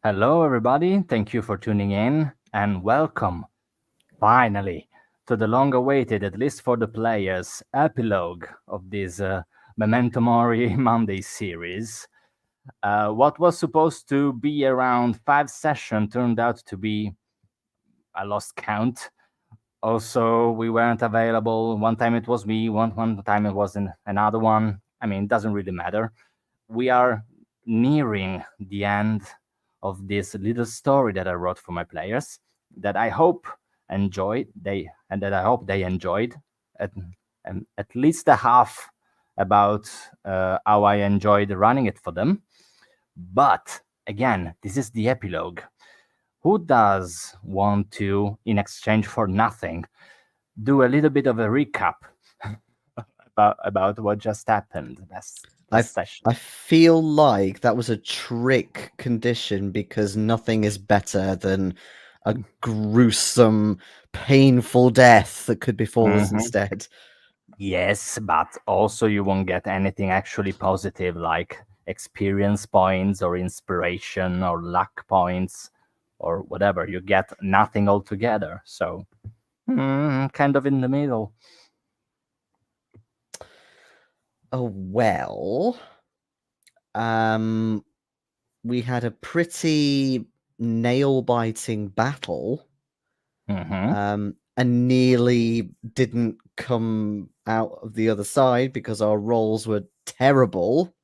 Hello, everybody. Thank you for tuning in and welcome, finally, to the long awaited, at least for the players, epilogue of this Memento Mori Monday series. What was supposed to be around 5 sessions turned out to be, I lost count. Also, we weren't available. One time it was me, one time it was another one. I mean, it doesn't really matter. We are nearing the end of this little story that I wrote for my players that I hope I hope they enjoyed at, and at least a half about how I enjoyed running it for them. But again, this is the epilogue. Who does want to, in exchange for nothing, do a little bit of a recap about what just happened last session? I feel like that was a trick condition because nothing is better than a gruesome, painful death that could befall us instead. Yes, but also you won't get anything actually positive like experience points or inspiration or luck points or whatever. You get nothing altogether. So, kind of in the middle. Oh, well. We had a pretty nail-biting battle. And nearly didn't come out of the other side because our rolls were terrible,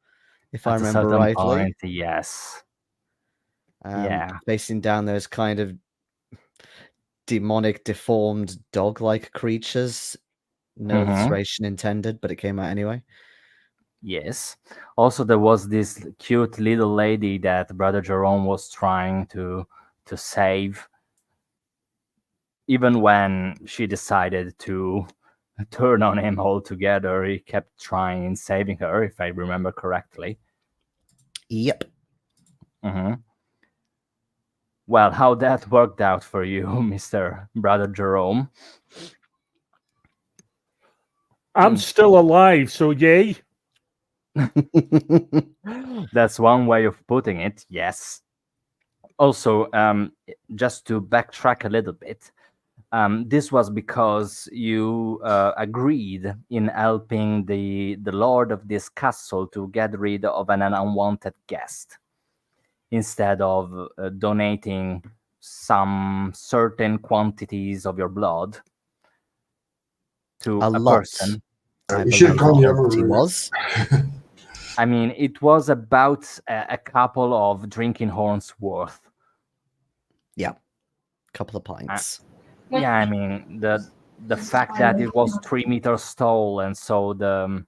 if I remember rightly. Point, yes. Facing down those kind of demonic, deformed, dog-like creatures. No illustration intended, but it came out anyway. Yes. Also, there was this cute little lady that Brother Jerome was trying to save. Even when she decided to turn on him altogether, he kept trying saving her, if I remember correctly. Yep. Well, how that worked out for you, Mr. Brother Jerome? I'm still alive, so yay. That's one way of putting it, yes. Also, just to backtrack a little bit, this was because you agreed in helping the lord of this castle to get rid of an unwanted guest instead of donating some certain quantities of your blood to a person. You should have gone the other route. Was. I mean, it was about a couple of drinking horns worth. Yeah, couple of pints. Yeah, I mean, the fact that it was 3 meters tall, and so the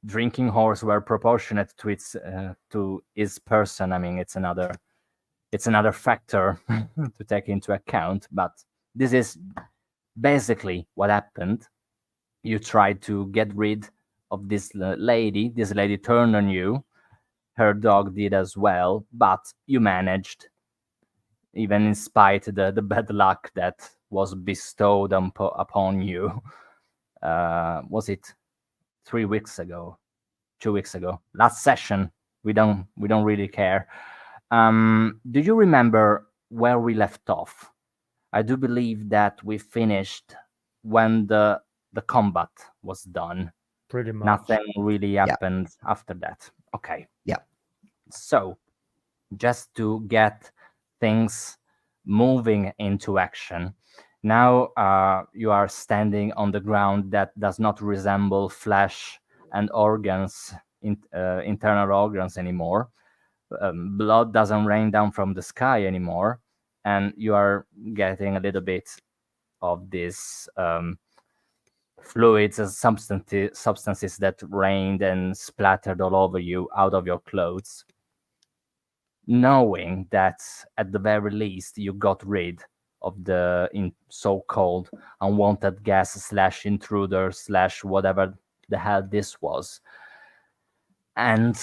drinking horse were proportionate to his person. I mean, it's another factor to take into account. But this is basically what happened. You tried to get rid of this lady. This lady turned on you. Her dog did as well, but you managed, even in spite of the bad luck that was bestowed upon you. Was it 3 weeks ago? 2 weeks ago? Last session. We don't really care. Do you remember where we left off? I do believe that we finished when the combat was done. Pretty much. Nothing really happened after that. Okay. Yeah. So, just to get things moving into action, now you are standing on the ground that does not resemble flesh and organs, internal organs anymore. Blood doesn't rain down from the sky anymore, and you are getting a little bit of this fluids and substances that rained and splattered all over you out of your clothes, knowing that at the very least you got rid of the so-called unwanted gas / intruder / whatever the hell this was. And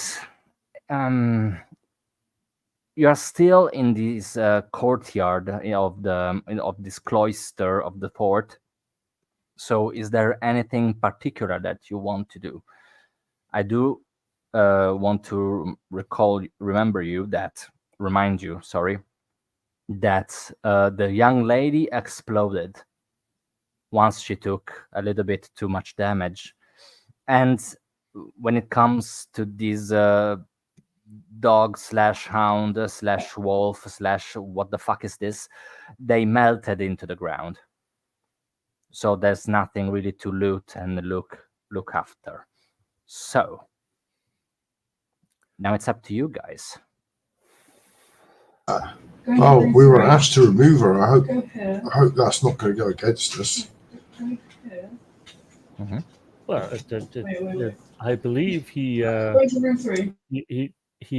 you are still in this courtyard of this cloister of the fort. So is there anything particular that you want to do? I do want to remember you that remind you, sorry, that the young lady exploded once she took a little bit too much damage. And when it comes to these dog slash hound slash wolf slash what the fuck is this, they melted into the ground. So there's nothing really to loot and look after. So now it's up to you guys. Oh, we were asked to remove her. I hope that's not going to go against us. Mm-hmm. Well, I believe he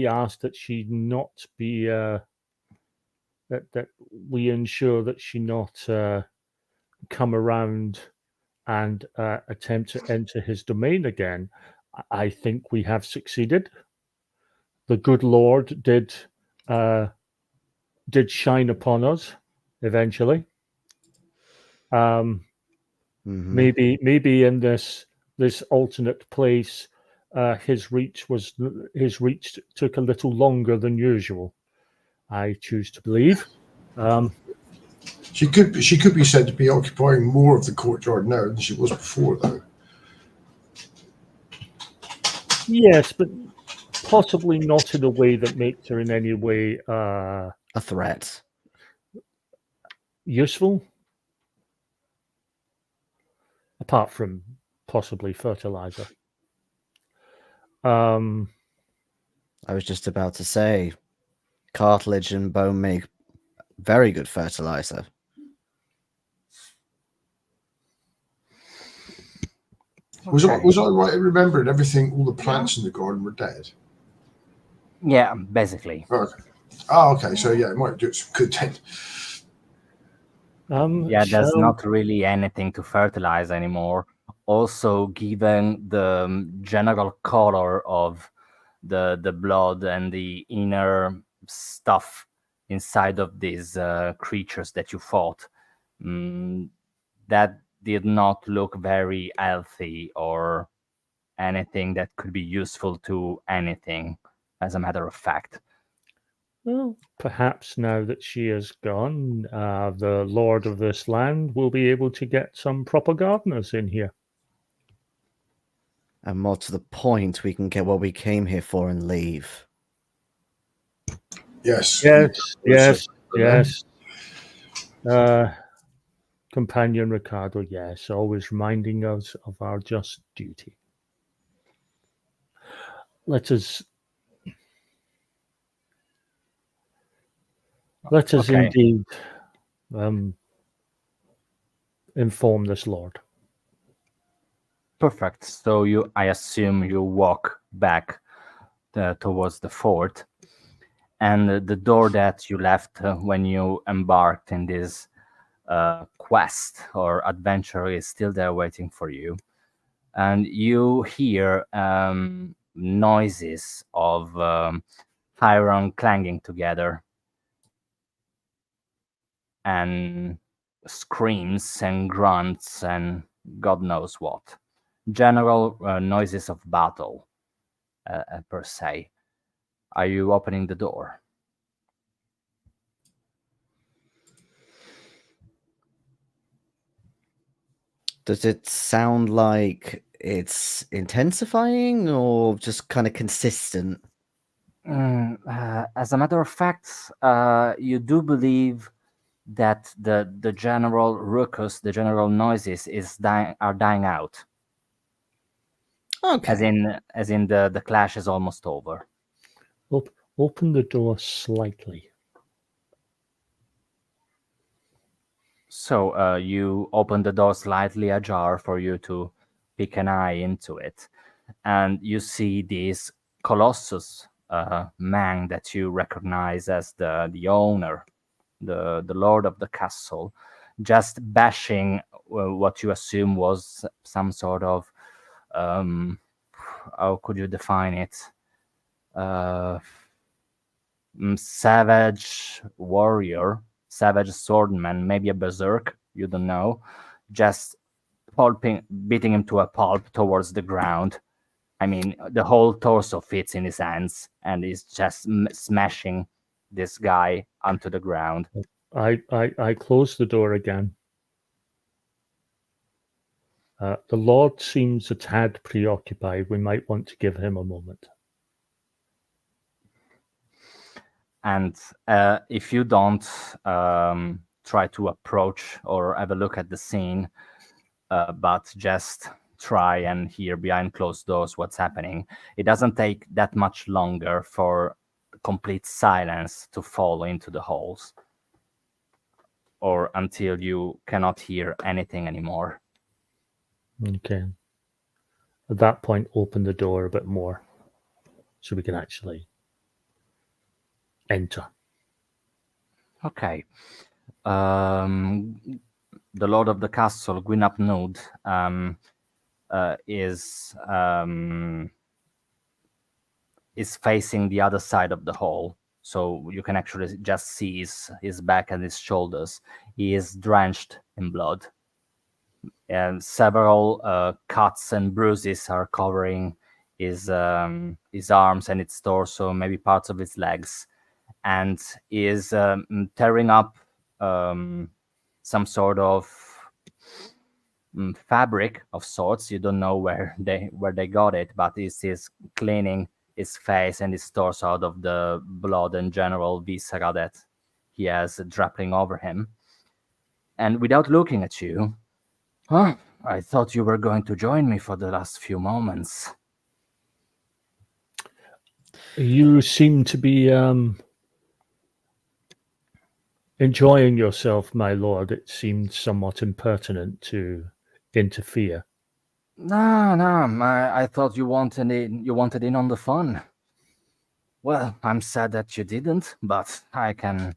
asked that she not be that we ensure that she not come around and attempt to enter his domain again. I think we have succeeded. The good Lord did shine upon us eventually. Maybe in this alternate place, his reach took a little longer than usual. I choose to believe. She could be said to be occupying more of the courtyard now than she was before, though. Yes, but possibly not in a way that makes her in any way a threat. Useful. Apart from possibly fertilizer. I was just about to say, cartilage and bone make very good fertilizer. Was I right in remembering everything? All the plants in the garden were dead. Yeah, basically. Okay. Oh, okay. So yeah, it might do some good then. Yeah, there's not really anything to fertilize anymore. Also, given the general color of the blood and the inner stuff inside of these creatures that you fought, that did not look very healthy or anything that could be useful to anything, as a matter of fact. Well, perhaps now that she is gone, the lord of this land will be able to get some proper gardeners in here. And more to the point, we can get what we came here for and leave. Yes. Yes. Companion Riccardo, yes, always reminding us of our just duty. Let us Okay. indeed inform this lord. Perfect. So I assume you walk back towards the fort, and the door that you left when you embarked in this quest or adventure is still there waiting for you. And you hear noises of iron clanging together, and screams and grunts and God knows what. General noises of battle, per se. Are you opening the door? Does it sound like it's intensifying or just kind of consistent? As a matter of fact, you do believe that the general ruckus, the general noises are dying out. Okay. As in the clash is almost over. Open the door slightly. So you open the door slightly ajar for you to peek an eye into it, and you see this colossus man that you recognize as the owner, the lord of the castle, just bashing what you assume was some sort of how could you define it? Savage warrior, savage swordman, maybe a berserk, you don't know, just beating him to a pulp towards the ground. I mean, the whole torso fits in his hands, and he's just smashing this guy onto the ground. I close the door again. The Lord seems a tad preoccupied. We might want to give him a moment. And if you don't try to approach or have a look at the scene, but just try and hear behind closed doors what's happening, it doesn't take that much longer for complete silence to fall into the halls, or until you cannot hear anything anymore. Okay. At that point, open the door a bit more so we can actually enter. Okay. The Lord of the Castle, Gwynapnud, is facing the other side of the hall, so you can actually just see his back and his shoulders. He is drenched in blood, and several cuts and bruises are covering his arms and its torso, maybe parts of his legs, and is tearing up some sort of fabric of sorts. You don't know where they got it, but it is cleaning his face and his torso out of the blood and general viscera that he has dripping over him. And without looking at you, "Huh, I thought you were going to join me for the last few moments." You seem to be enjoying yourself, my lord. It seemed somewhat impertinent to interfere. No, I thought you wanted in on the fun. Well, I'm sad that you didn't, but I can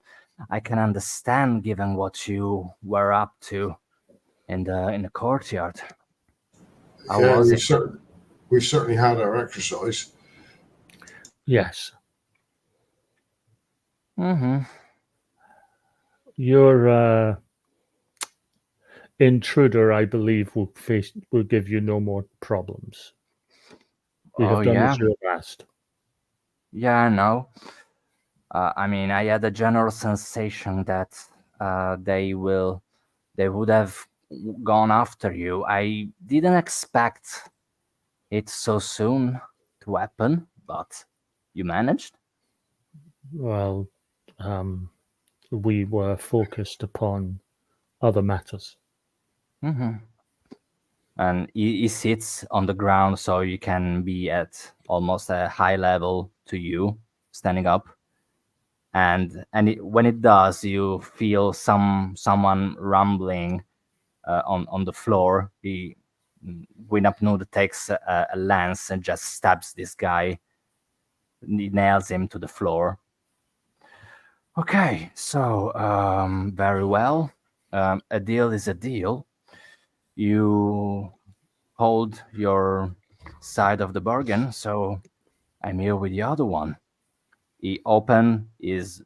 understand given what you were up to in the courtyard. How Yeah, was we've, it? we've certainly had our exercise. Yes. Mm-hmm. Your intruder, I believe, will give you no more problems. We Oh have done yeah, as you have asked. yeah, I know. I mean, I had a general sensation that they would have gone after you. I didn't expect it so soon to happen, but you managed. Well, we were focused upon other matters. Mm-hmm. And he sits on the ground, so you can be at almost a high level to you, standing up. And when it does, you feel someone rumbling on the floor. Winapnud takes a lance and just stabs this guy. He nails him to the floor. Okay, so very well. A deal is a deal. You hold your side of the bargain, so I'm here with the other one. He opened his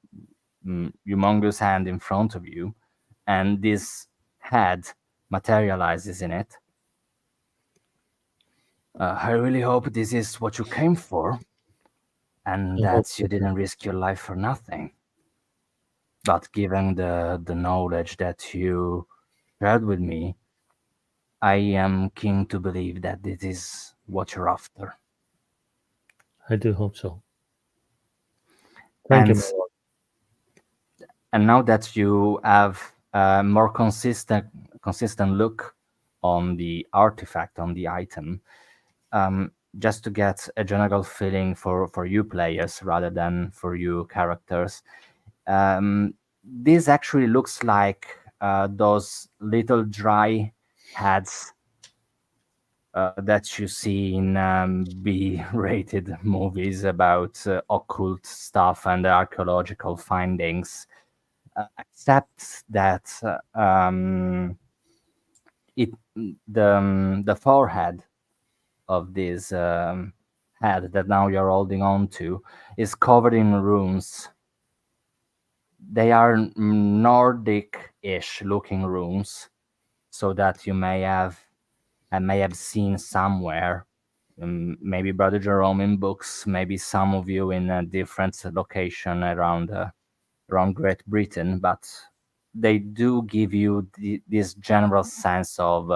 humongous hand in front of you, and this head materializes in it. I really hope this is what you came for, and I hope that you didn't risk your life for nothing. But given the knowledge that you shared with me, I am keen to believe that this is what you're after. I do hope so. Thank you, And my lord. and now that you have a more consistent look on the artifact, on the item, just to get a general feeling for you players rather than for you characters, this actually looks like those little dry heads that you see in B-rated movies about occult stuff and archaeological findings. Except that the forehead of this head that now you're holding on to is covered in runes. They are Nordic-ish looking runes, so that you may have seen somewhere. Maybe Brother Jerome in books, maybe some of you in a different location around around Great Britain, but they do give you this general sense of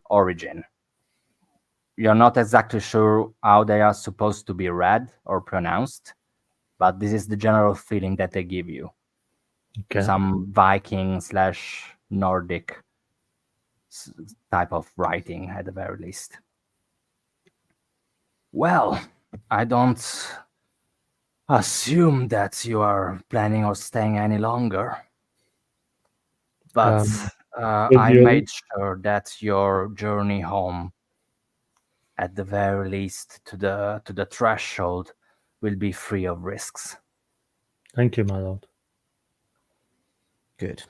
origin. You're not exactly sure how they are supposed to be read or pronounced, but this is the general feeling that they give you. Okay. Some Viking / Nordic type of writing at the very least. Well, I don't assume that you are planning on staying any longer, but With I your- made sure that your journey home, at the very least to the threshold, will be free of risks. Thank you, my lord. Good.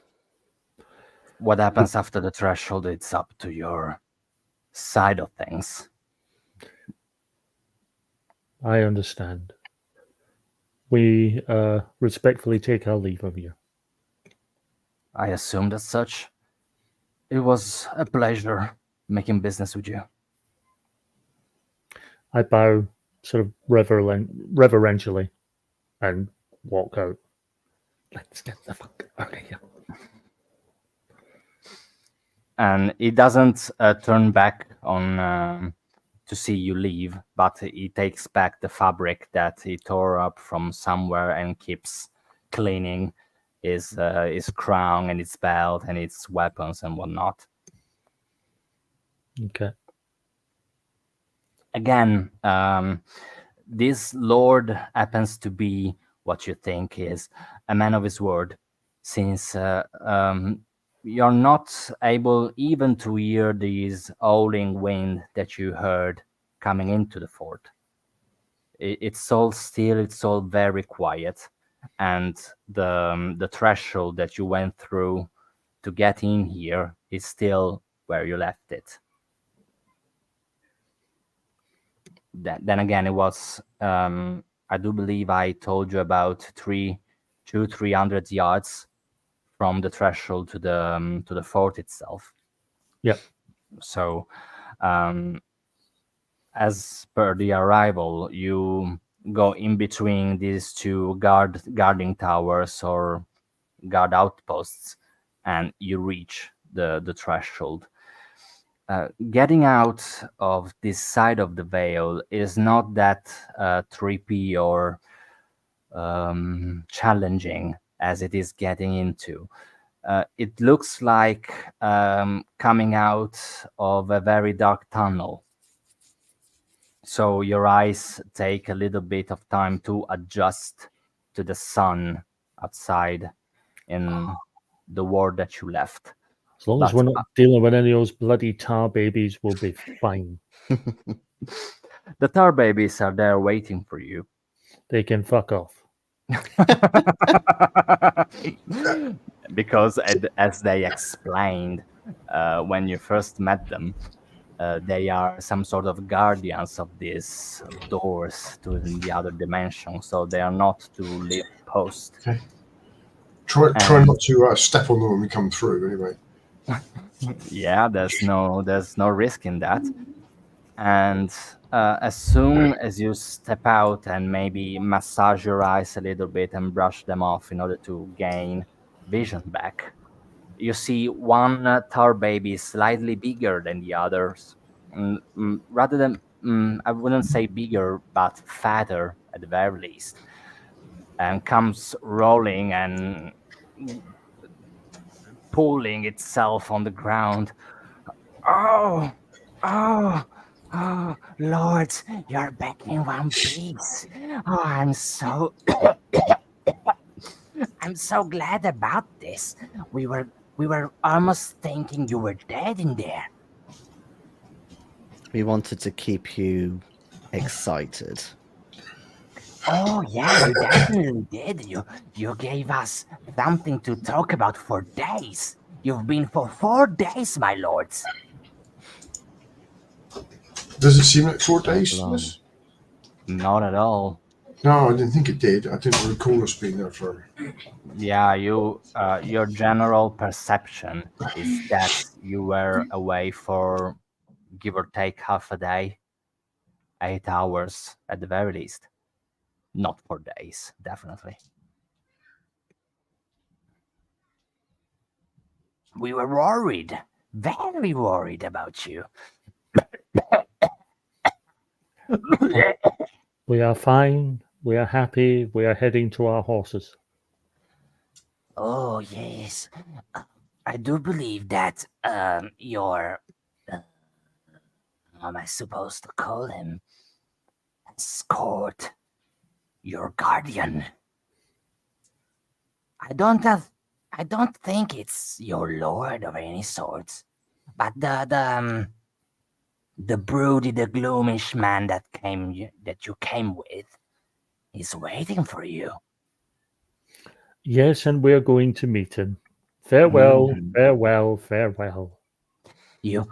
What happens after the threshold, it's up to your side of things. I understand. We respectfully take our leave of you. I assumed as such. It was a pleasure making business with you. I bow sort of reverentially and walk out. Let's get the fuck out of here. And he doesn't turn back on to see you leave, but he takes back the fabric that he tore up from somewhere and keeps cleaning his crown and his belt and its weapons and whatnot. Okay. Again, this lord happens to be what you think is a man of his word, since you're not able even to hear this howling wind that you heard coming into the fort. It's all still, it's all very quiet, and the threshold that you went through to get in here is still where you left it. Then again, it was I do believe I told you about 300 yards from the threshold to the fort itself. Yep. So as per the arrival, you go in between these two guarding towers or guard outposts, and you reach the threshold. Getting out of this side of the veil is not that trippy or challenging as it is getting into. It looks like coming out of a very dark tunnel. So your eyes take a little bit of time to adjust to the sun outside in the world that you left. As long as But- we're not dealing with any of those bloody tar babies, we'll be fine. The tar babies are there waiting for you. They can fuck off. Because as they explained when you first met them, they are some sort of guardians of these doors to the other dimension, so they are not to leave post. Okay. Try not to step on them when we come through. Anyway. Yeah, there's no risk in that. And as soon as you step out and maybe massage your eyes a little bit and brush them off in order to gain vision back, you see one tar baby slightly bigger than the others. Rather than, I wouldn't say bigger, but fatter at the very least, and comes rolling and pulling itself on the ground. Oh, lords, you're back in one piece. Oh, I'm so I'm so glad about this. We were almost thinking you were dead in there. We wanted to keep you excited. Oh yeah, you definitely did. You gave us something to talk about for days. You've been for 4 days, my lords. Does it seem like 4 days? long. Yes? Not at all. No, I didn't think it did. I didn't recall us being there for. Yeah, your general perception is that you were away for give or take half a day, 8 hours at the very least. not for days, definitely. We were worried, very worried about you. We are fine. We are happy. We are heading to our horses. Oh, yes. I do believe that your, how am I supposed to call him? Escort, your guardian. I don't think it's your lord of any sorts, but the broody, the gloomish man that you came with is waiting for you. Yes, and we're going to meet him. Farewell, Mm. farewell, farewell. You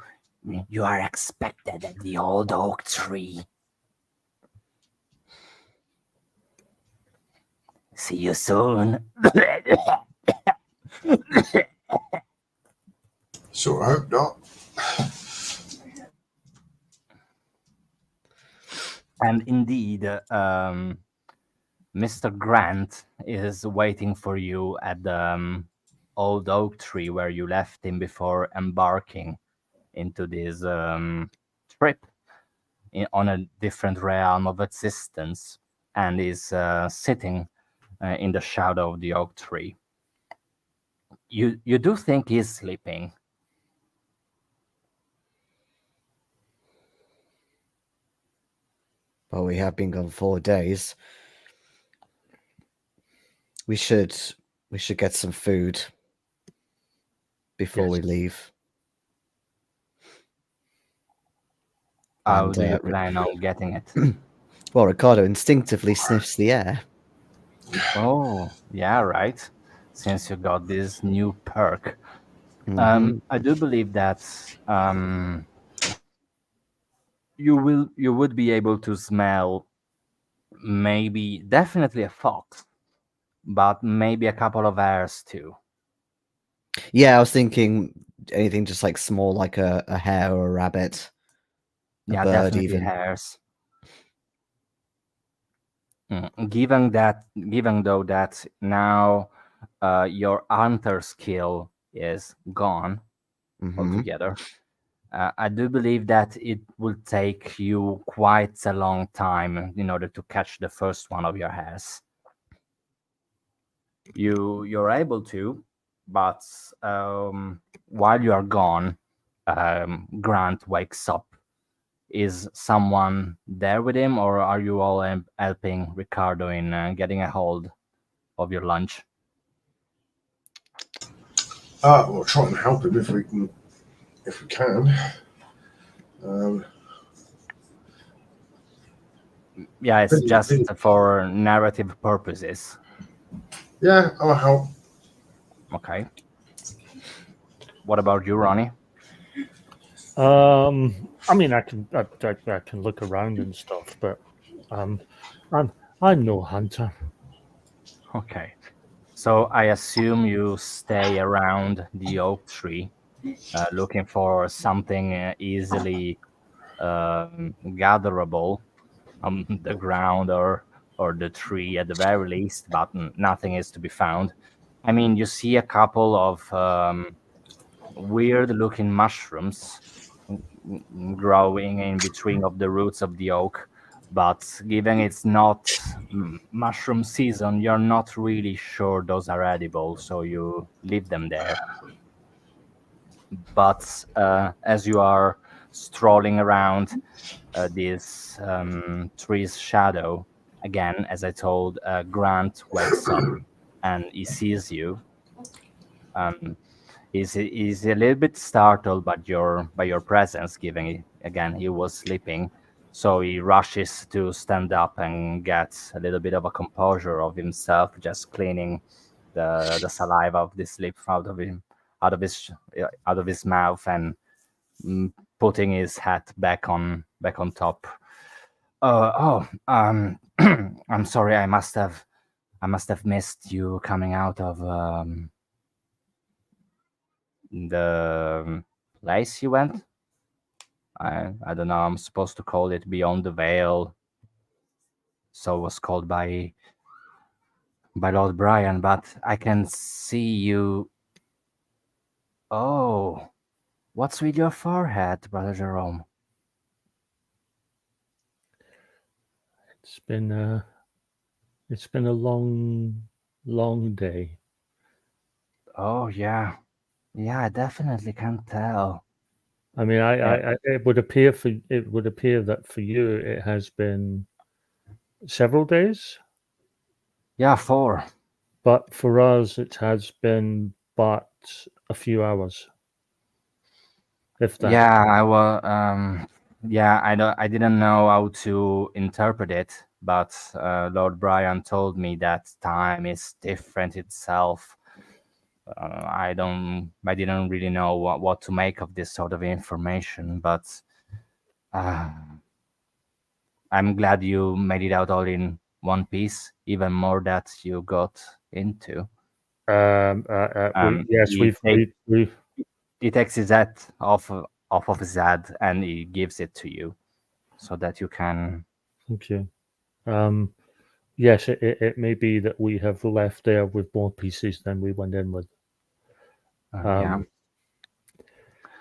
are expected at the old oak tree. See you soon. So I hope not. And indeed, Mr. Grant is waiting for you at the old oak tree where you left him before embarking into this trip on a different realm of existence, and is sitting in the shadow of the oak tree. You do think he's sleeping. Well, we have been gone 4 days. We should get some food before Yes. we leave. How And, do you plan on getting it? Well, Riccardo instinctively sniffs the air. Oh, yeah, right. Since you got this new perk. Mhm. I do believe that you would be able to smell maybe definitely a fox, but maybe a couple of hares too. Yeah, I was thinking anything just like small, like a hare or a rabbit, a Yeah, bird definitely even. hares. Given though that now your hunter skill is gone Mhm. altogether, I do believe that it will take you quite a long time in order to catch the first one of your hares. You're able to, but while you are gone, Grant wakes up. Is someone there with him, or are you all helping Riccardo in getting a hold of your lunch? We'll try and help him if we can. Yeah, it's Didn't- just didn't- for narrative purposes. Yeah, I'll help. Okay. What about you, Ronnie? I mean, I can look around and stuff, but I'm no hunter. Okay. So I assume you stay around the oak tree, looking for something easily gatherable on the ground or the tree at the very least, but nothing is to be found. I mean, you see a couple of weird-looking mushrooms growing in between of the roots of the oak, but given it's not mushroom season, you're not really sure those are edible, so you leave them there. But as you are strolling around this tree's shadow, again, as I told, Grant wakes up and he sees you. He's a little bit startled by your presence, given again he was sleeping. So he rushes to stand up and gets a little bit of a composure of himself, just cleaning the saliva of the sleep out of him, out of his mouth, and putting his hat back on top. I'm sorry. I must have missed you coming out of the place you went. I don't know. I'm supposed to call it Beyond the Veil. so was called by Lord Brian, but I can see you. Oh, what's with your forehead, Brother Jerome? It's been a long day. Oh, yeah. Yeah, I definitely can tell. I mean, it would appear that for you it has been several days, Yeah, 4. but for us it has been but a few hours, if that. Yeah, I didn't know how to interpret it, but Lord Brian told me that time is different itself. I didn't really know what to make of this sort of information, but I'm glad you made it out all in one piece, even more that you got into. Yes, He takes his head off of his head and he gives it to you so that you can. Thank you. Yes, it may be that we have left there with more pieces than we went in with. Yeah.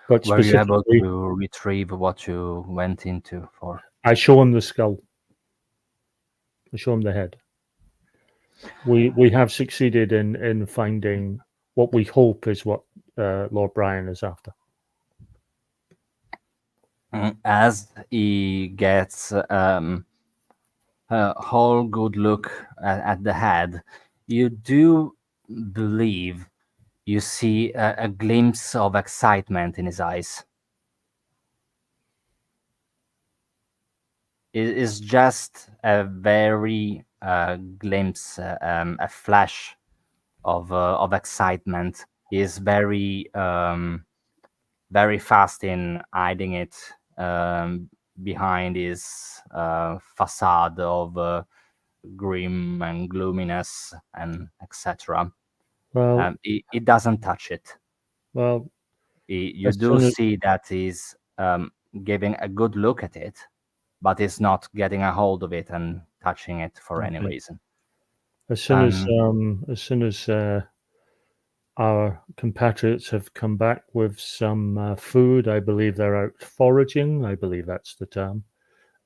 But Were you able specifically, to retrieve what you went into for? I show him the skull. I show him the head. We have succeeded in finding what we hope is what Lord Brian is after. As he gets a whole good look at the head, you do believe you see a glimpse of excitement in his eyes. It is just a very glimpse, a flash of excitement. He is very very fast in hiding it behind his facade of grim and gloominess and etc. Well, It doesn't touch it. well, You as do soon as, see that he's giving a good look at it, but he's not getting a hold of it and touching it for any Okay. reason. as soon as our compatriots have come back with some food, I believe they're out foraging. I believe that's the term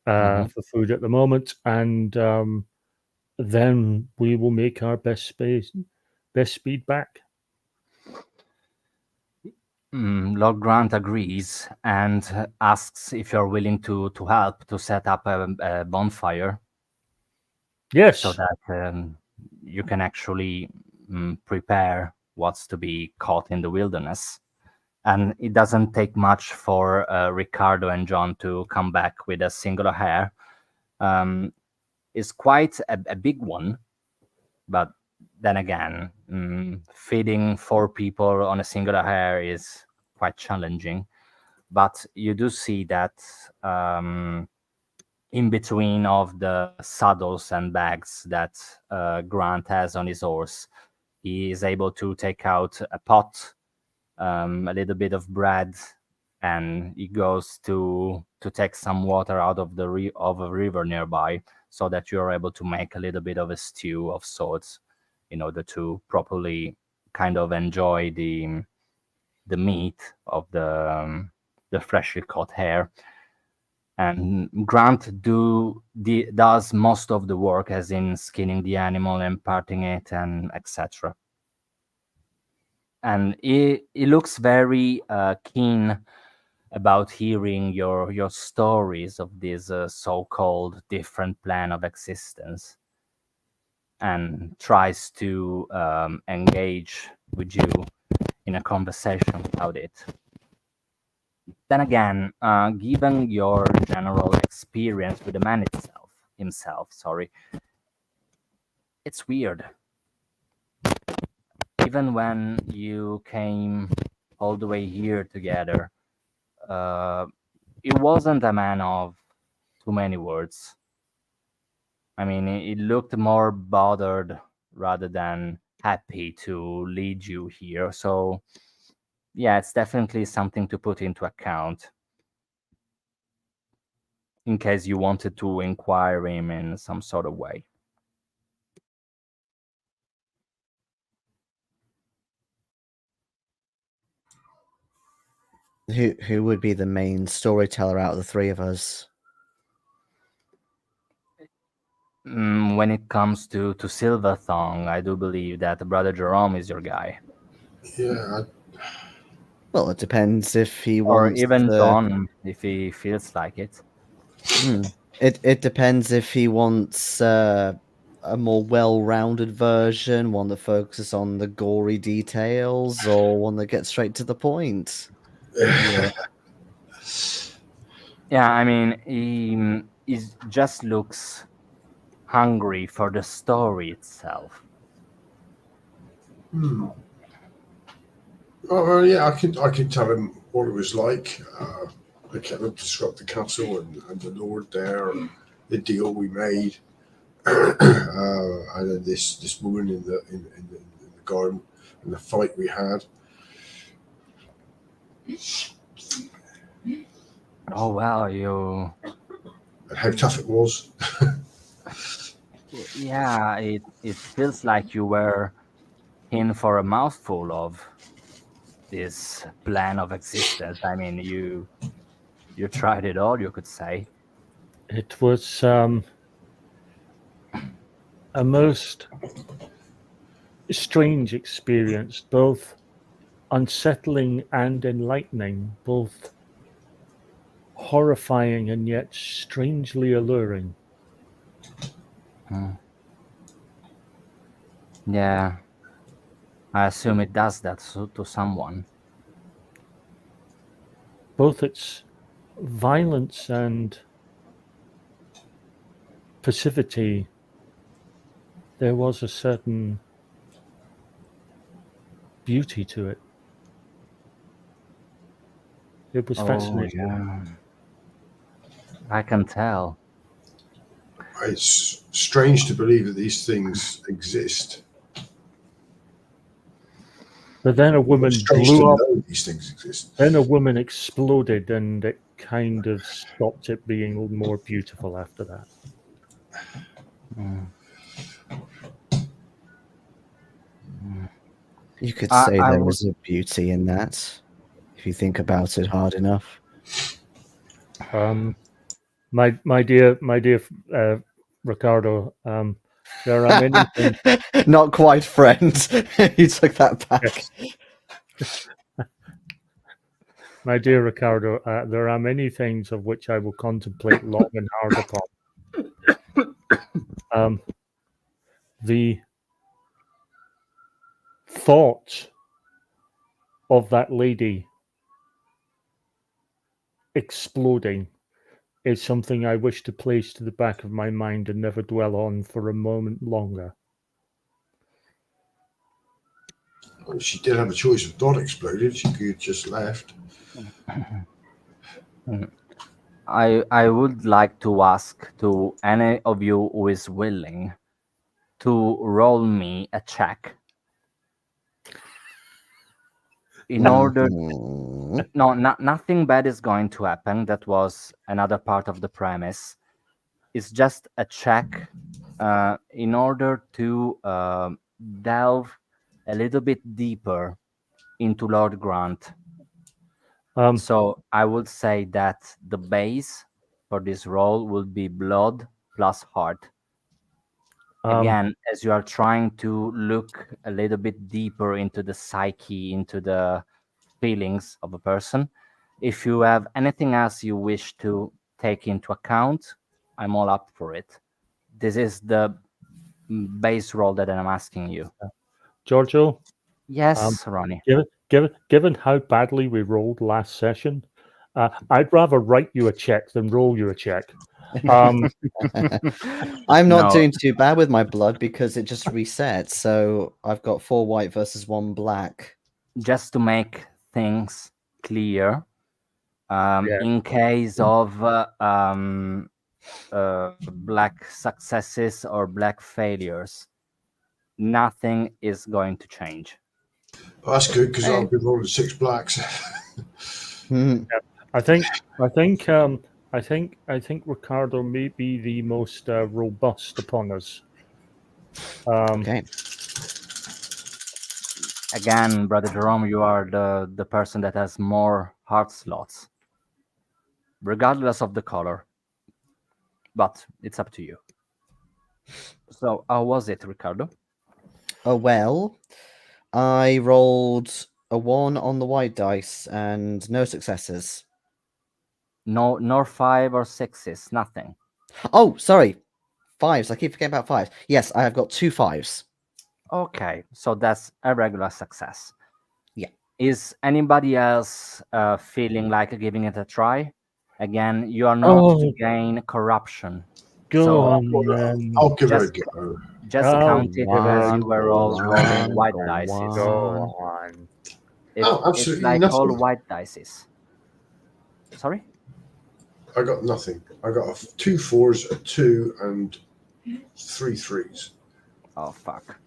for food at the moment, and then we will make our best speed back. Lord Grant agrees and asks if you're willing to help to set up a bonfire. Yes. So that you can actually prepare what's to be caught in the wilderness. And it doesn't take much for Riccardo and John to come back with a singular hare. It's quite a big one, but then again, feeding 4 people on a singular hare is quite challenging. But you do see that in between of the saddles and bags that Grant has on his horse, he is able to take out a pot, a little bit of bread, and he goes to take some water out of of a river nearby, so that you are able to make a little bit of a stew of sorts, in order to properly kind of enjoy the meat of the freshly caught hare. And Grant does most of the work, as in skinning the animal and parting it and etc. And he looks very keen about hearing your stories of this so-called different plan of existence, and tries to engage with you in a conversation about it. Then again, given your general experience with the man himself, it's weird. Even when you came all the way here together, it wasn't a man of too many words. I mean, it looked more bothered rather than happy to lead you here. So, yeah, it's definitely something to put into account. in case you wanted to inquire him in some sort of way. Who would be the main storyteller out of the three of us? When it comes to Silverthong, I do believe that Brother Jerome is your guy. Yeah, Well, it depends if he Or wants even the... Don, if he feels like it. It depends if he wants a more well-rounded version, one that focuses on the gory details, or one that gets straight to the point. Yeah, I mean, he just looks hungry for the story itself. Oh, yeah, I can tell him what it was like. I can describe the castle and the lord there, and the deal we made, and then this woman in the garden, and the fight we had. Oh well, you. And how tough it was. Yeah, it feels like you were in for a mouthful of this plan of existence. I mean, you tried it all, you could say. It was a most strange experience, both unsettling and enlightening, both horrifying and yet strangely alluring. Yeah, I assume it does that to someone. Both its violence and passivity, there was a certain beauty to it. It was fascinating. Yeah. I can tell. It's strange to believe that these things exist. But then a woman It's strange blew to up. know these things exist. Then a woman exploded, and it kind of stopped it being more beautiful after that. You could say there was a beauty in that, if you think about it hard enough. My dear Riccardo, there are many things. Not quite friends. You took that back. My dear Riccardo, there are many things of which I will contemplate long and hard upon. The thought of that lady exploding is something I wish to place to the back of my mind and never dwell on for a moment longer. Well, she did have a choice of not exploded. She could have just left. I would like to ask to any of you who is willing to roll me a check in order. No, nothing bad is going to happen. That was another part of the premise. It's just a check in order to delve a little bit deeper into Lord Grant. So I would say that the base for this roll will be blood plus heart. Again, as you are trying to look a little bit deeper into the psyche, into the feelings of a person. If you have anything else you wish to take into account, I'm all up for it. This is the base roll that I'm asking you. Giorgio? Yes, Ronnie. Given how badly we rolled last session, I'd rather write you a check than roll you a check. I'm not doing too bad with my blood because it just resets. So I've got 4 white versus 1 black. Just to make things clear, in case of black successes or black failures, nothing is going to change. Well, that's good because I've been rolling 6 blacks. I think I think Riccardo may be the most robust upon us. Okay. Again, Brother Jerome, you are the person that has more heart slots, regardless of the color. But it's up to you. So, how was it, Riccardo? Oh, well, I rolled a 1 on the white dice and no successes. No, nor 5 or 6s, nothing. Oh, sorry. 5s. I keep forgetting about 5s. Yes, I have got 2 5s. Okay, so that's a regular success. Yeah. Is anybody else feeling like giving it a try? Again, you are not to gain corruption. Go So, on, then. I'll give Just- it a go. Just Oh, count it as you were all rolling on, white go dice. Go on. It's absolutely like all nothing. white dice. Sorry? I got nothing. I got 2 4s, a 2, and 3 3s. Oh, fuck.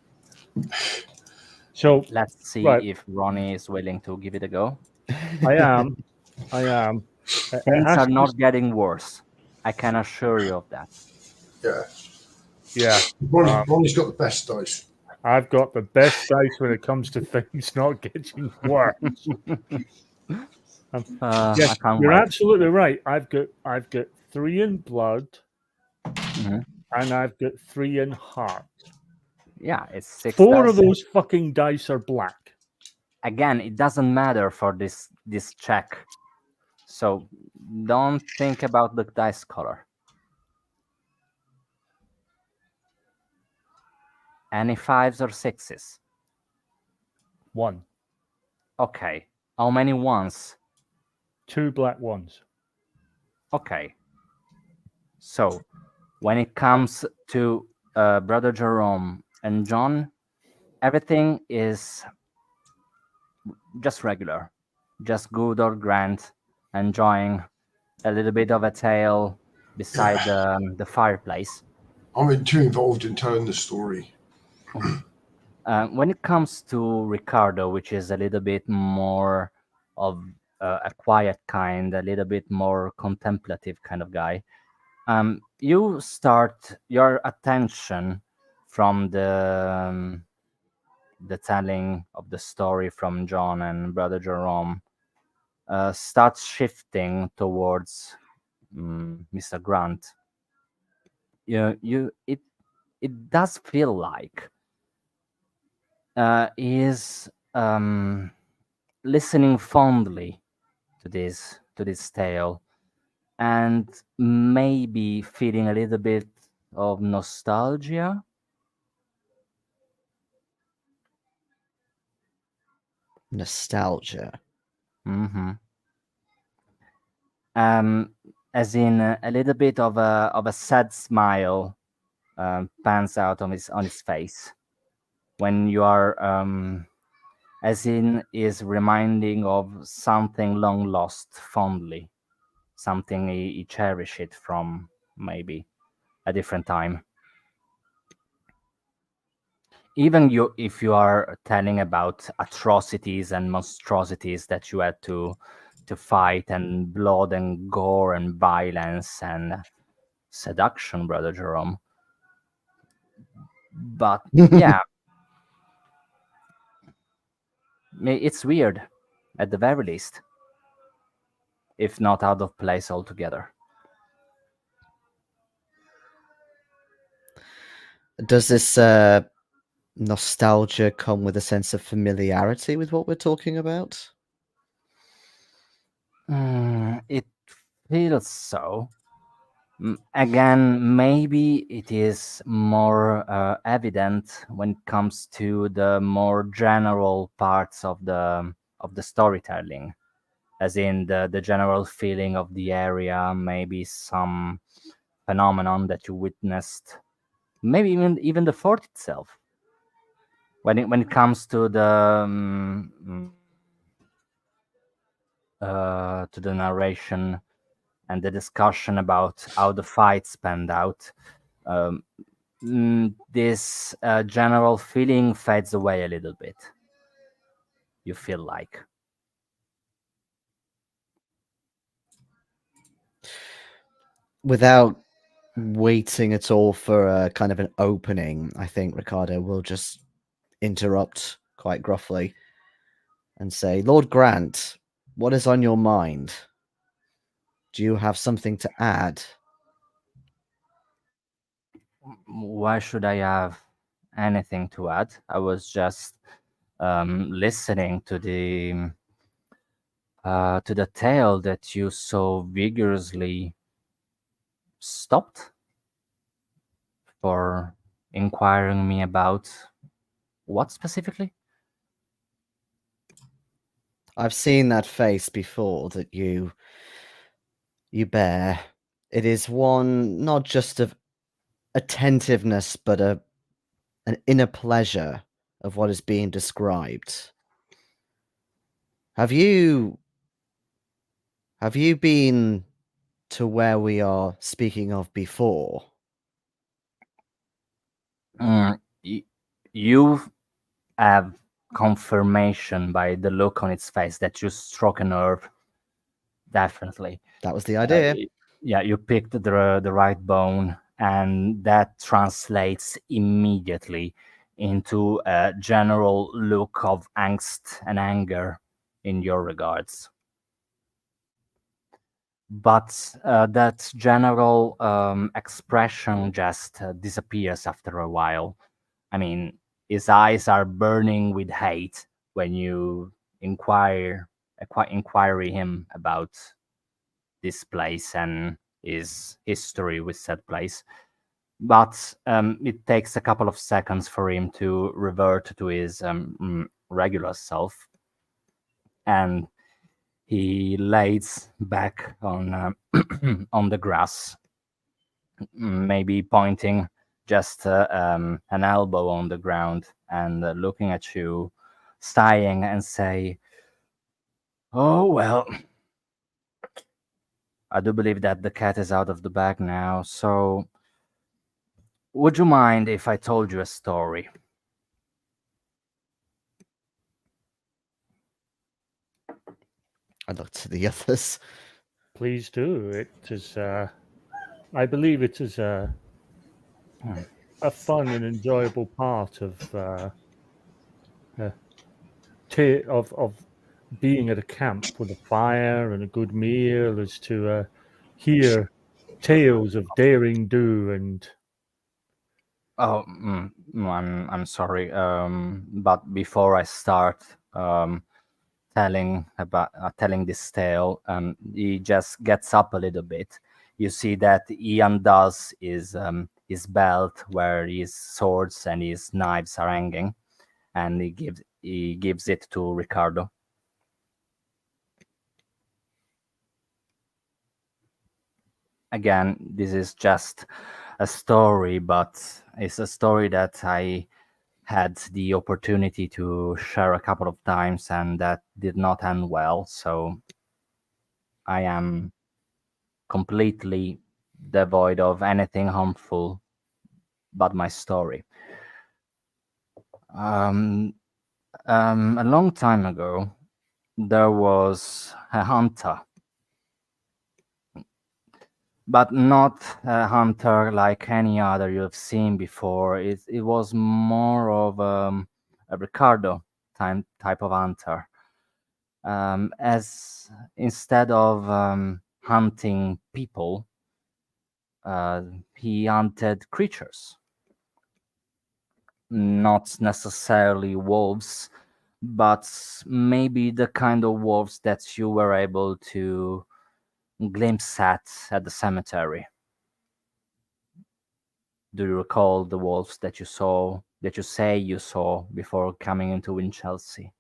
So Let's see Right. if Ronnie is willing to give it a go. I am. It Things has are to- not getting worse. I can assure you of that. Yeah. Yeah, Ronnie's got the best dice. I've got the best dice when it comes to things not getting worse. I Yes, can't you're wait. absolutely right. I've got 3 in blood, Mhm. and I've got 3 in heart. Yeah, it's 6 4 dice. of those fucking dice are black. Again, it doesn't matter for this check. So don't think about the dice color. Any 5s or 6s? 1, Okay. How many ones? 2 black ones. Okay. So when it comes to Brother Jerome and John, everything is just regular, just good or grand, enjoying a little bit of a tale beside the fireplace. I'm too involved in telling the story. When it comes to Riccardo, which is a little bit more of a quiet kind, a little bit more contemplative kind of guy, you start your attention from the telling of the story from John and Brother Jerome starts shifting towards Mr. Grant. It does feel like he is listening fondly to this tale, and maybe feeling a little bit of nostalgia. Nostalgia. Mm-hmm. As in a little bit of a sad smile pans out on his face when you are as in is reminding of something long lost fondly, something he cherished from maybe a different time. Even if you are telling about atrocities and monstrosities that you had to fight, and blood and gore and violence and seduction, Brother Jerome. But yeah, it's weird at the very least, if not out of place altogether. Does this nostalgia come with a sense of familiarity with what we're talking about? It feels so. Again, maybe it is more evident when it comes to the more general parts of the storytelling, as in the general feeling of the area, maybe some phenomenon that you witnessed, maybe even the fort itself. When it comes to the narration and the discussion about how the fights panned out, this general feeling fades away a little bit. You feel like. without waiting at all for a kind of an opening, I think Riccardo will just interrupt quite gruffly and say, Lord Grant, what is on your mind? Do you have something to add? Why should I have anything to add? I was just listening to the tale that you so vigorously stopped for inquiring me about. What specifically? I've seen that face before that you bear. It is one not just of attentiveness, but an inner pleasure of what is being described. Have you been to where we are speaking of before? You have confirmation by the look on its face that you struck a nerve. Definitely. That was the idea. Yeah, you picked the right bone, and that translates immediately into a general look of angst and anger in your regards. But that general expression just disappears after a while. I mean, his eyes are burning with hate when you inquire him about this place and his history with said place. But it takes a couple of seconds for him to revert to his regular self, and he lays back on on the grass, maybe pointing just an elbow on the ground and looking at you, sighing, and say, "Oh well, I do believe that the cat is out of the bag now, so would you mind if I told you a story?" I looked to the others. Please do. It is. I believe it is a fun and enjoyable part of being at a camp with a fire and a good meal, is to hear tales of daring do and. Oh, I'm sorry. But before I start telling this tale, he just gets up a little bit. You see that he undoes his belt where his swords and his knives are hanging, and he gives it to Riccardo. Again, this is just a story, but it's a story that I had the opportunity to share a couple of times, and that did not end well. So I am completely devoid of anything harmful but my story. A long time ago, there was a hunter, but not a hunter like any other you have seen before. It was more of a Riccardo type of hunter. As instead of hunting people, he hunted creatures, not necessarily wolves, but maybe the kind of wolves that you were able to glimpse at the cemetery. Do you recall the wolves that you saw, that you say you saw before coming into Winchelsea?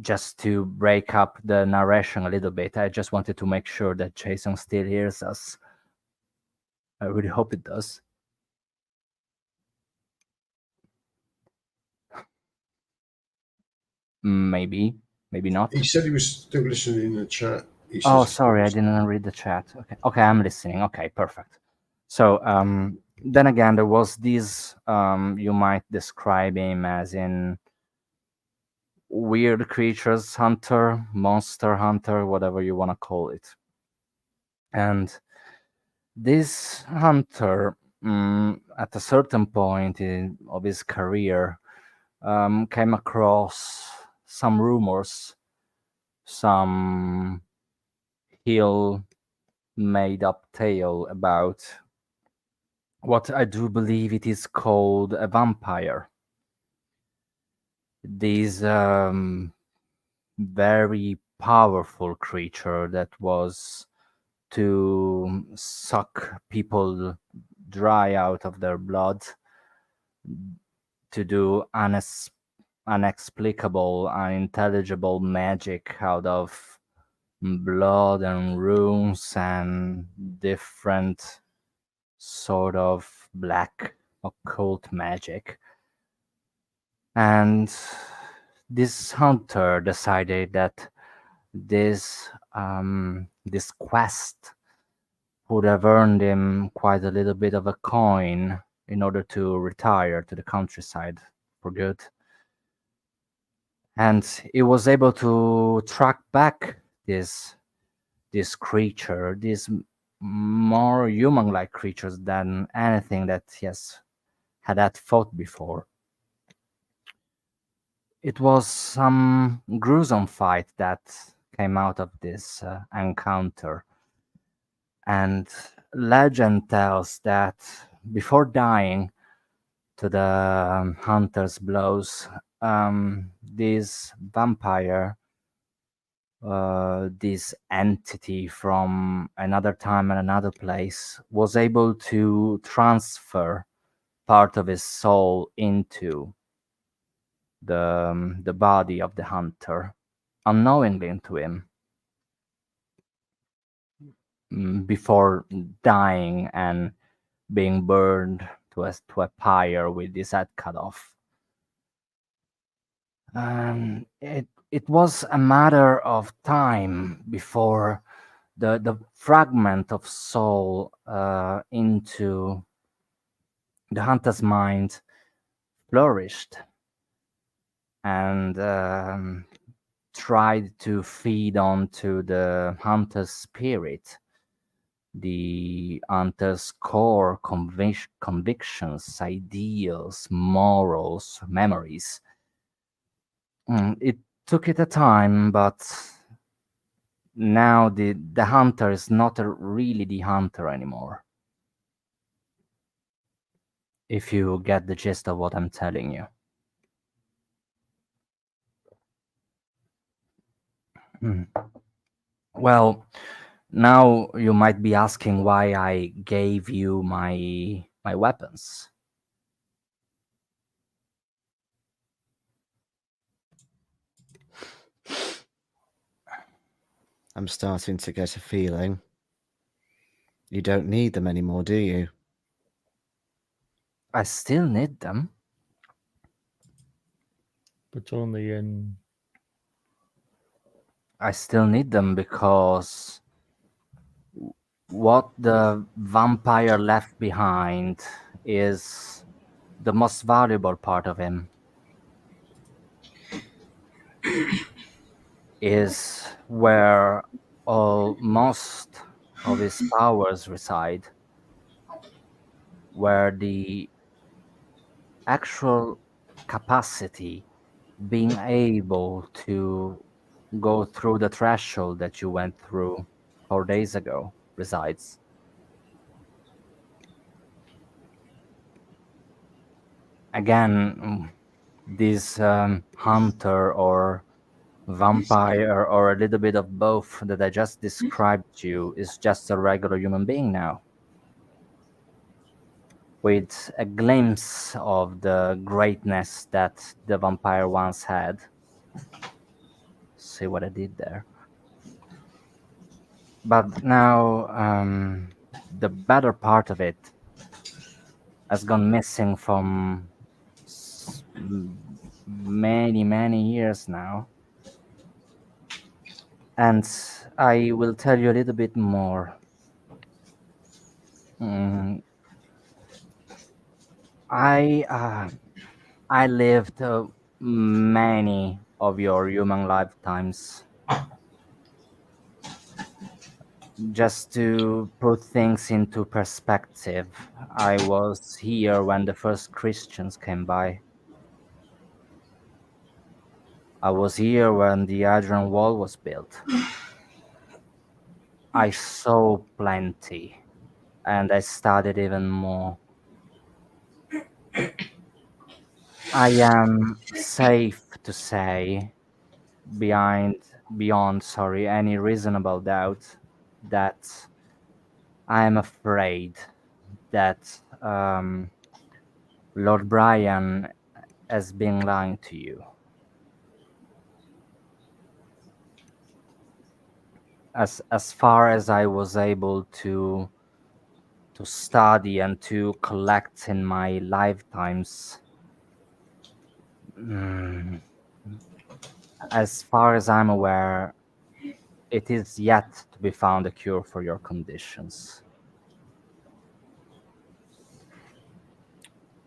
Just to break up the narration a little bit, I just wanted to make sure that Jayson still hears us. I really hope it does. Maybe not. He said he was still listening in the chat. Oh, sorry, I didn't read the chat. Okay, I'm listening. Okay, perfect. So then again, there was this, you might describe him as in weird creatures hunter, monster hunter, whatever you want to call it. And this hunter, at a certain point of his career, came across some rumors, some hill made up tale about what I do believe it is called a vampire. This very powerful creature that was to suck people dry out of their blood, to do unexplicable, unintelligible magic out of blood and runes and different sort of black occult magic. And this hunter decided that this quest would have earned him quite a little bit of a coin in order to retire to the countryside for good. And he was able to track back this creature, these more human-like creatures than anything that he had fought before. It was some gruesome fight that came out of this encounter. And legend tells that before dying to the hunter's blows, this vampire, this entity from another time and another place, was able to transfer part of his soul into the body of the hunter, unknowingly into him, before dying and being burned to a pyre with his head cut off. It was a matter of time before the fragment of soul into the hunter's mind flourished and tried to feed onto the hunter's spirit, the hunter's core convictions, ideals, morals, memories. It took it a time, but now the hunter is not really the hunter anymore. If you get the gist of what I'm telling you. Well, now you might be asking why I gave you my weapons. I'm starting to get a feeling you don't need them anymore, do you? I still need them. But only in... I still need them because what the vampire left behind is the most valuable part of him. Is where most of his powers reside, where the actual capacity, being able to go through the threshold that you went through 4 days ago, resides. Again, this hunter or vampire or a little bit of both that I just described to you is just a regular human being now, with a glimpse of the greatness that the vampire once had. See what I did there? But now the better part of it has gone missing from many years now. And I will tell you a little bit more. I lived many of your human lifetimes Just to put things into perspective, I was here when the first Christians came by. I was here when the Hadrian Wall was built. I saw plenty, and I studied even more. I am safe to say, beyond any reasonable doubt, that I am afraid that Lord Brian has been lying to you. As far as I was able to study and to collect in my lifetimes, as far as I'm aware, it is yet to be found a cure for your conditions.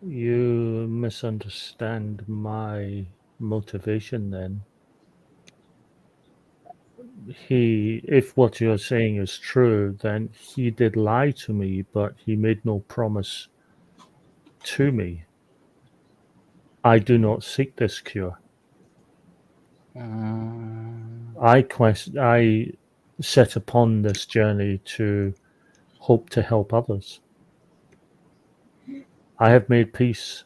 You misunderstand my motivation then. If what you're saying is true, then he did lie to me, but he made no promise to me. I do not seek this cure. I set upon this journey to hope to help others. I have made peace.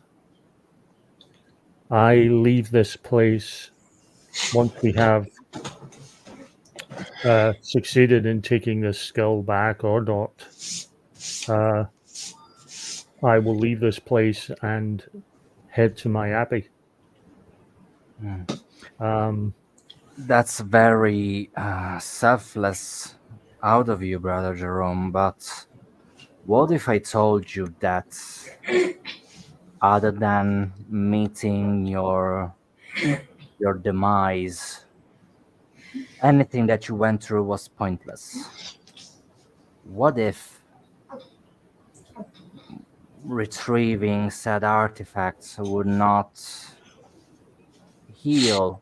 I leave this place once we have succeeded in taking this skull back or not. I will leave this place and head to my abbey. That's very selfless out of you, Brother Jerome, but what if I told you that other than meeting your demise, anything that you went through was pointless? What if retrieving said artifacts would not heal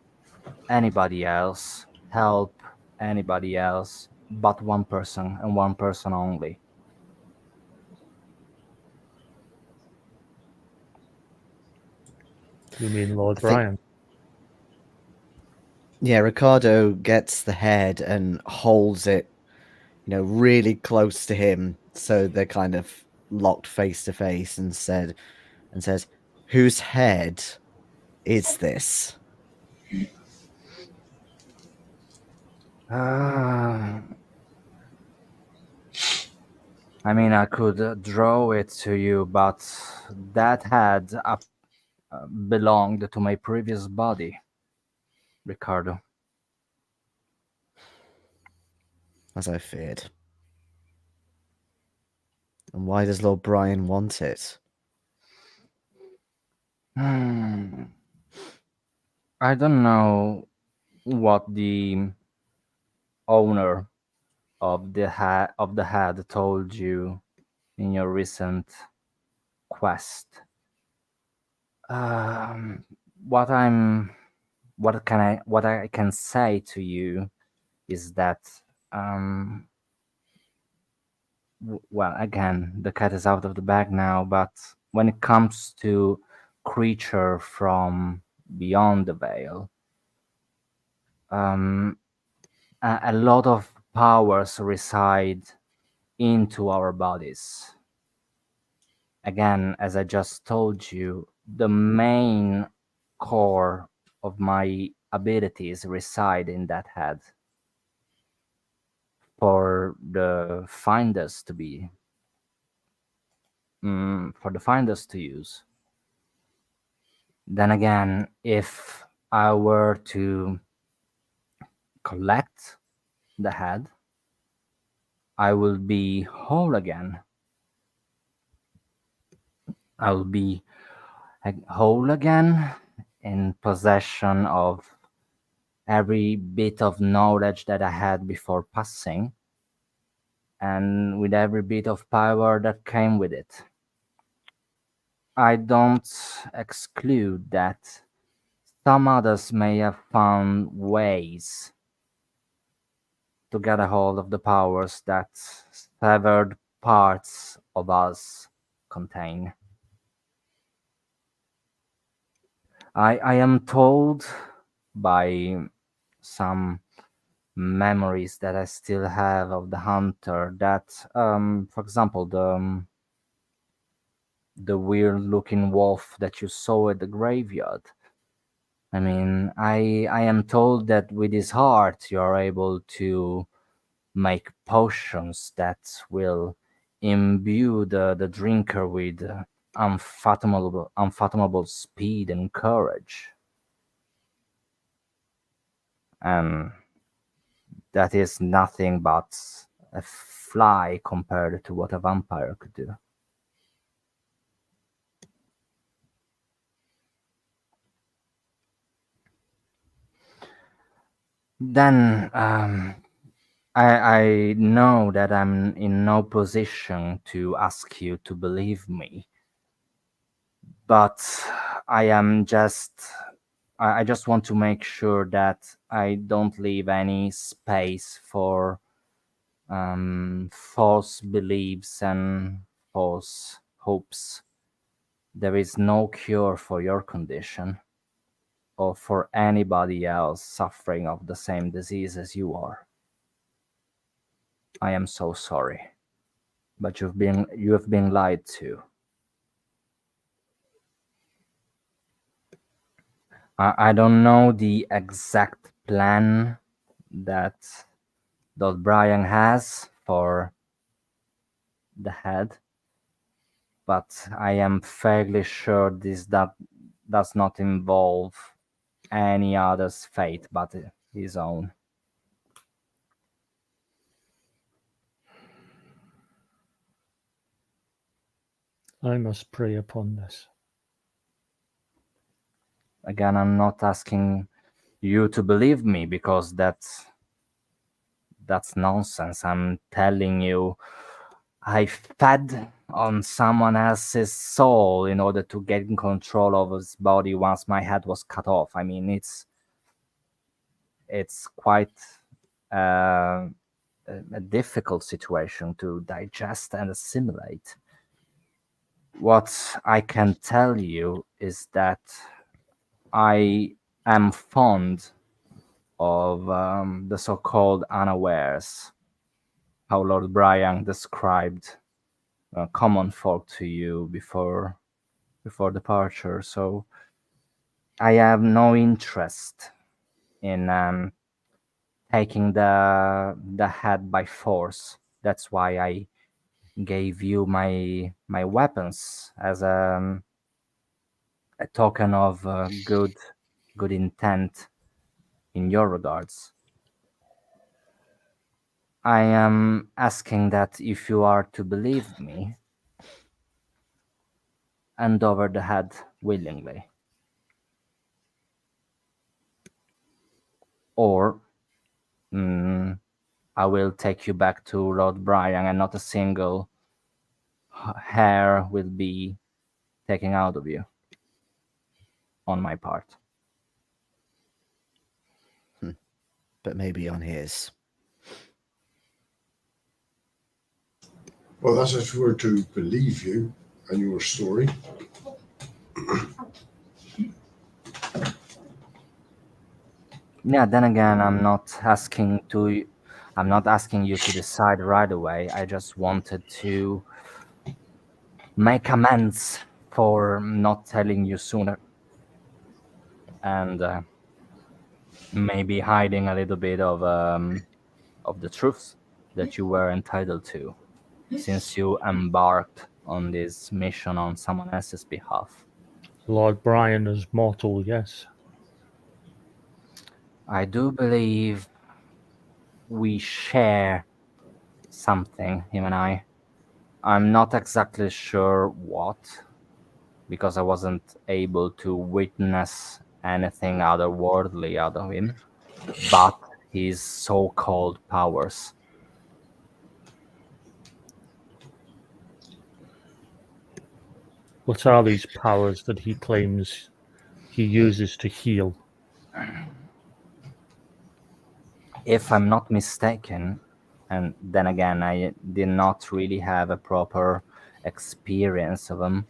anybody else, help anybody else, but one person and one person only? You mean Lord I think- Brian? Yeah, Riccardo gets the head and holds it, really close to him, so they're kind of locked face to face, and says, "Whose head is this?" I mean, I could draw it to you, but that had belonged to my previous body, Riccardo. As I feared. And why does Lord Brian want it? I don't know what the owner of the head told you in your recent quest. What I can say to you is that well, again, the cat is out of the bag now, but when it comes to creature from beyond the veil, a lot of powers reside into our bodies. Again, as I just told you, the main core of my abilities reside in that head for the finders to be for the finders to use. Then again, if I were to collect the head, I will be whole again. I will be whole again, in possession of every bit of knowledge that I had before passing, and with every bit of power that came with it. I don't exclude that some others may have found ways to get a hold of the powers that severed parts of us contain. I am told by some memories that I still have of the hunter that, for example, the weird-looking wolf that you saw at the graveyard. I mean, I am told that with his heart you are able to make potions that will imbue the drinker with unfathomable speed and courage. And that is nothing but a fly compared to what a vampire could do. Then I know that I'm in no position to ask you to believe me, but I just want to make sure that I don't leave any space for false beliefs and false hopes. There is no cure for your condition or for anybody else suffering of the same disease as you are. I am so sorry, but you have been lied to. I don't know the exact plan that Brian has for the head, but I am fairly sure this does not involve any other's fate but his own. I must pray upon this. Again, I'm not asking you to believe me because that's nonsense. I'm telling you, I fed on someone else's soul in order to get in control of his body once my head was cut off. I mean, it's quite a difficult situation to digest and assimilate. What I can tell you is that I am fond of the so-called unawares, how Lord Brian described common folk to you before departure. So I have no interest in taking the head by force. That's why I gave you my weapons as a token of good intent in your regards. I am asking that if you are to believe me, hand over the head willingly. Or I will take you back to Lord Brian and not a single hair will be taken out of you on my part. But maybe on his. Well, that's if we were to believe you and your story. Yeah, then again, I'm not asking you to decide right away. I just wanted to make amends for not telling you sooner. And maybe hiding a little bit of the truth that you were entitled to, since you embarked on this mission on someone else's behalf. Lord Brian is mortal, yes. I do believe we share something, him and I. I'm not exactly sure what, because I wasn't able to witness anything otherworldly out of him, but his so-called powers. What are these powers that he claims he uses to heal? if I'm not mistaken, and then again, I did not really have a proper experience of him.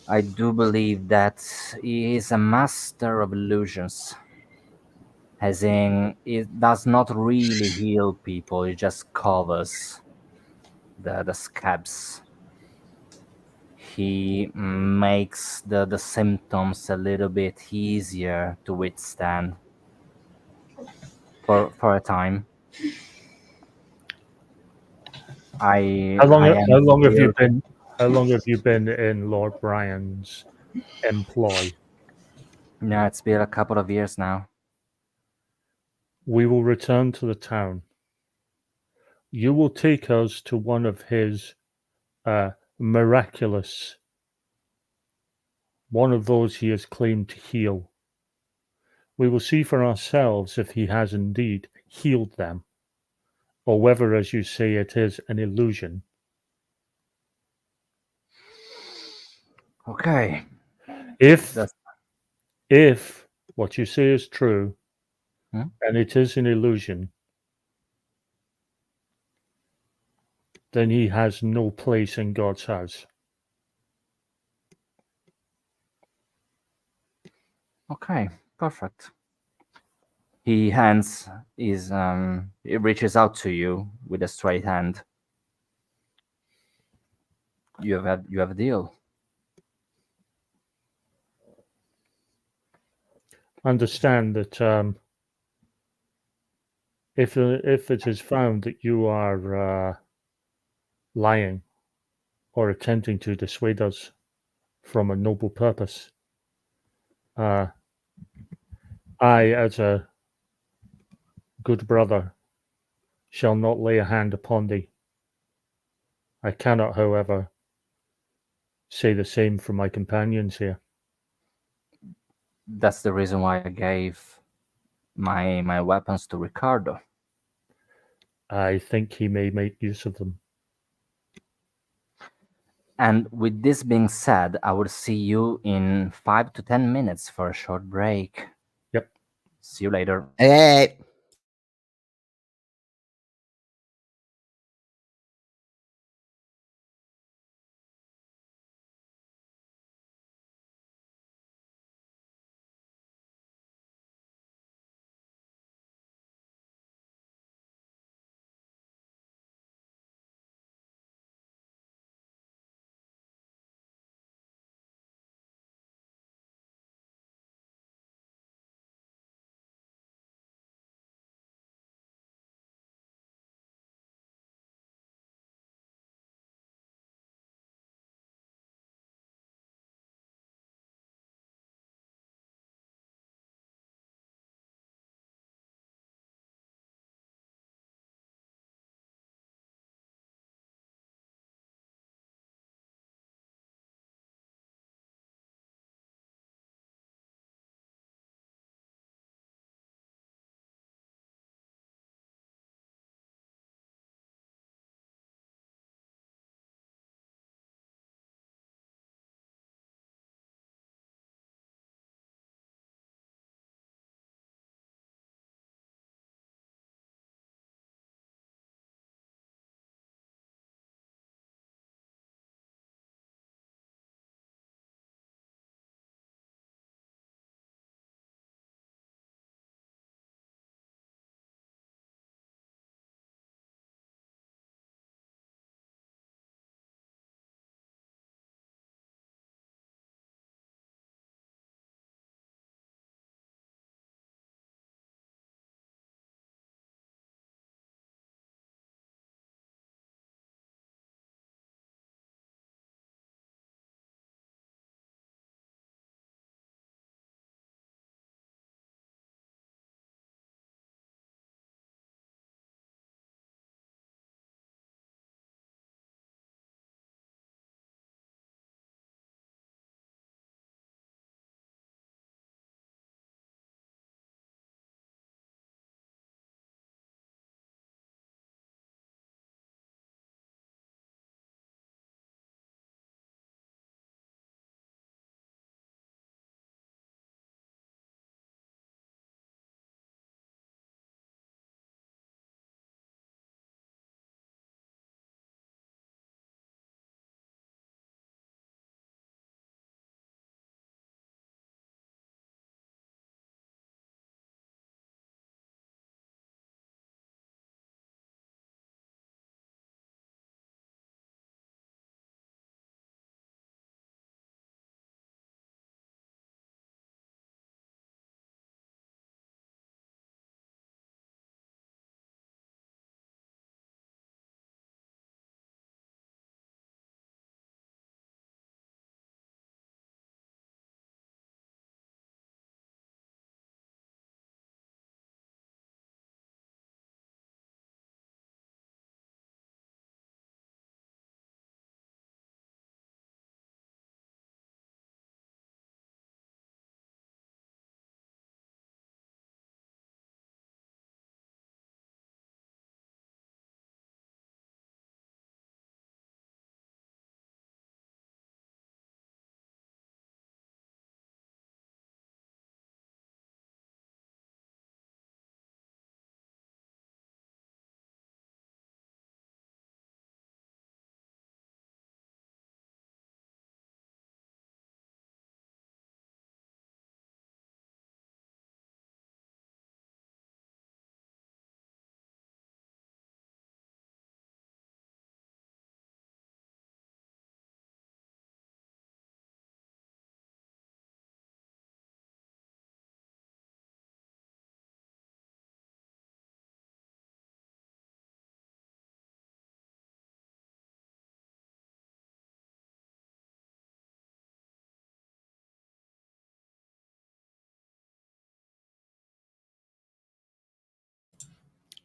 I do believe that he is a master of illusions, as in, it does not really heal people, it just covers the scabs. He makes the symptoms a little bit easier to withstand for a time. I How long? I How am long have you still. been? How long have you been in Lord Brian's employ? Yeah, it's been a couple of years now. We will return to the town. You will take us to one of his miraculous, one of those he has claimed to heal. We will see for ourselves if he has indeed healed them, or whether, as you say, it is an illusion. Okay. If That's, if what you say is true, Hmm? and it is an illusion, then he has no place in God's house. okay, perfect. He hands his he reaches out to you with a straight hand. You have a deal. Understand that if it is found that you are lying or attempting to dissuade us from a noble purpose, I, as a good brother, shall not lay a hand upon thee. I cannot, however, say the same for my companions here. That's the reason why I gave my weapons to Riccardo. I think he may make use of them. And with this being said, I will see you in 5 to 10 minutes for a short break. Yep. See you later. Hey.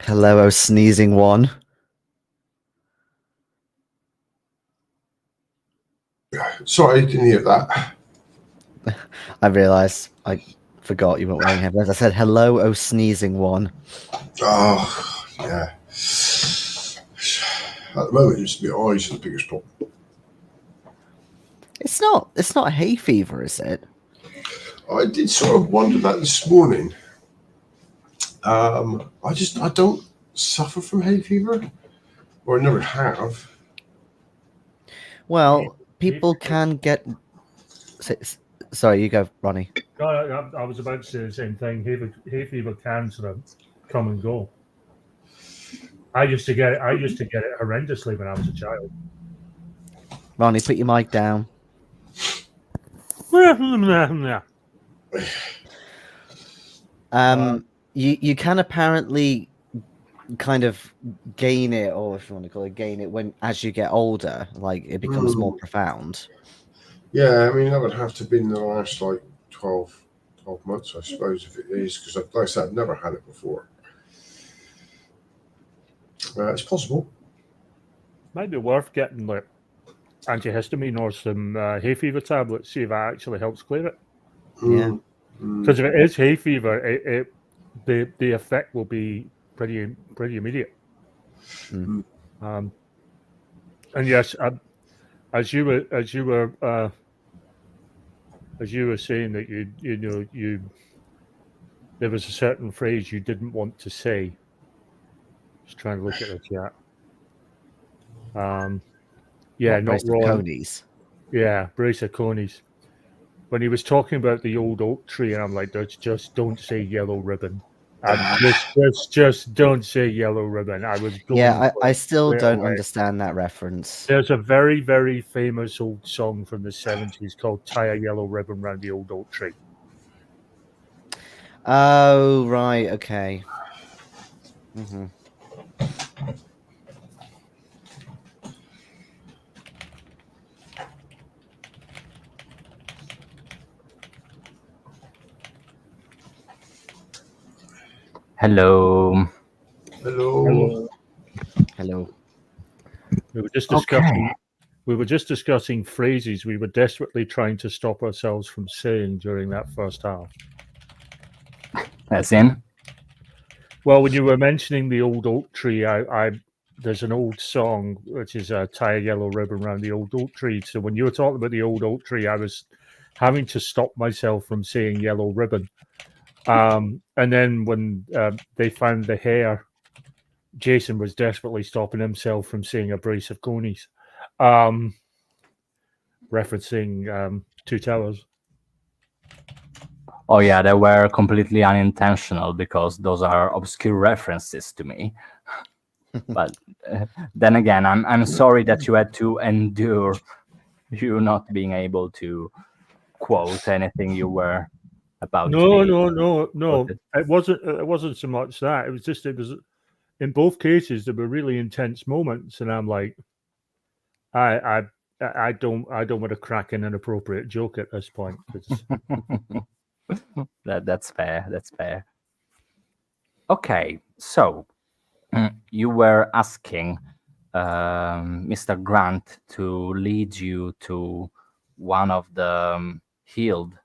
Hello, oh sneezing one. Sorry, I didn't hear that. I realised I forgot you weren't wearing headphones. I said hello, oh sneezing one. Oh, yeah. At the moment, it's my eyes are the biggest problem. It's not hay fever, is it? I did sort of wonder that this morning. I don't suffer from hay fever, or I never have. Well, people can get. Sorry, you go, Ronnie. No, I was about to say the same thing. Hay fever can sort of come and go. I used to get it horrendously when I was a child. Ronnie, put your mic down. You can apparently kind of gain it, or if you want to call it gain it, when as you get older, like it becomes more profound. Yeah, I mean, that would have to be in the last like 12 months, I suppose, if it is, because like I said, I've never had it before. It's possible. Might be worth getting like antihistamine or some hay fever tablets, see if that actually helps clear it. Yeah. Because if it is hay fever, the effect will be pretty immediate. And yes, as you were saying that you there was a certain phrase you didn't want to say. Just trying to look at the chat. Yeah, not wrong. Conies. Yeah, brace of conies. When he was talking about the old oak tree, and I'm like, just don't say yellow ribbon. Just don't say yellow ribbon. I was going. Yeah, I still don't understand that reference. There's a very, very famous old song from the 70s called "Tie a Yellow Ribbon Round the Old Oak Tree." Oh, right, okay. Hello. Hello. We were just discussing. We were just discussing phrases we were desperately trying to stop ourselves from saying during that first half. As in? Well, when you were mentioning the old oak tree, there's an old song which is "Tie a Yellow Ribbon Round the Old Oak Tree." So when you were talking about the old oak tree, I was having to stop myself from saying yellow ribbon. And then when they found the hair, Jayson was desperately stopping himself from saying a brace of conies, referencing Two Towers. Oh yeah, they were completely unintentional because those are obscure references to me. But then again, I'm sorry that you had to endure you not being able to quote anything you were about. No. It wasn't so much that. It was in both cases there were really intense moments, and I'm like, I don't want to crack an inappropriate joke at this point. That's fair. That's fair. Okay, so you were asking Mr. Grant to lead you to one of the healed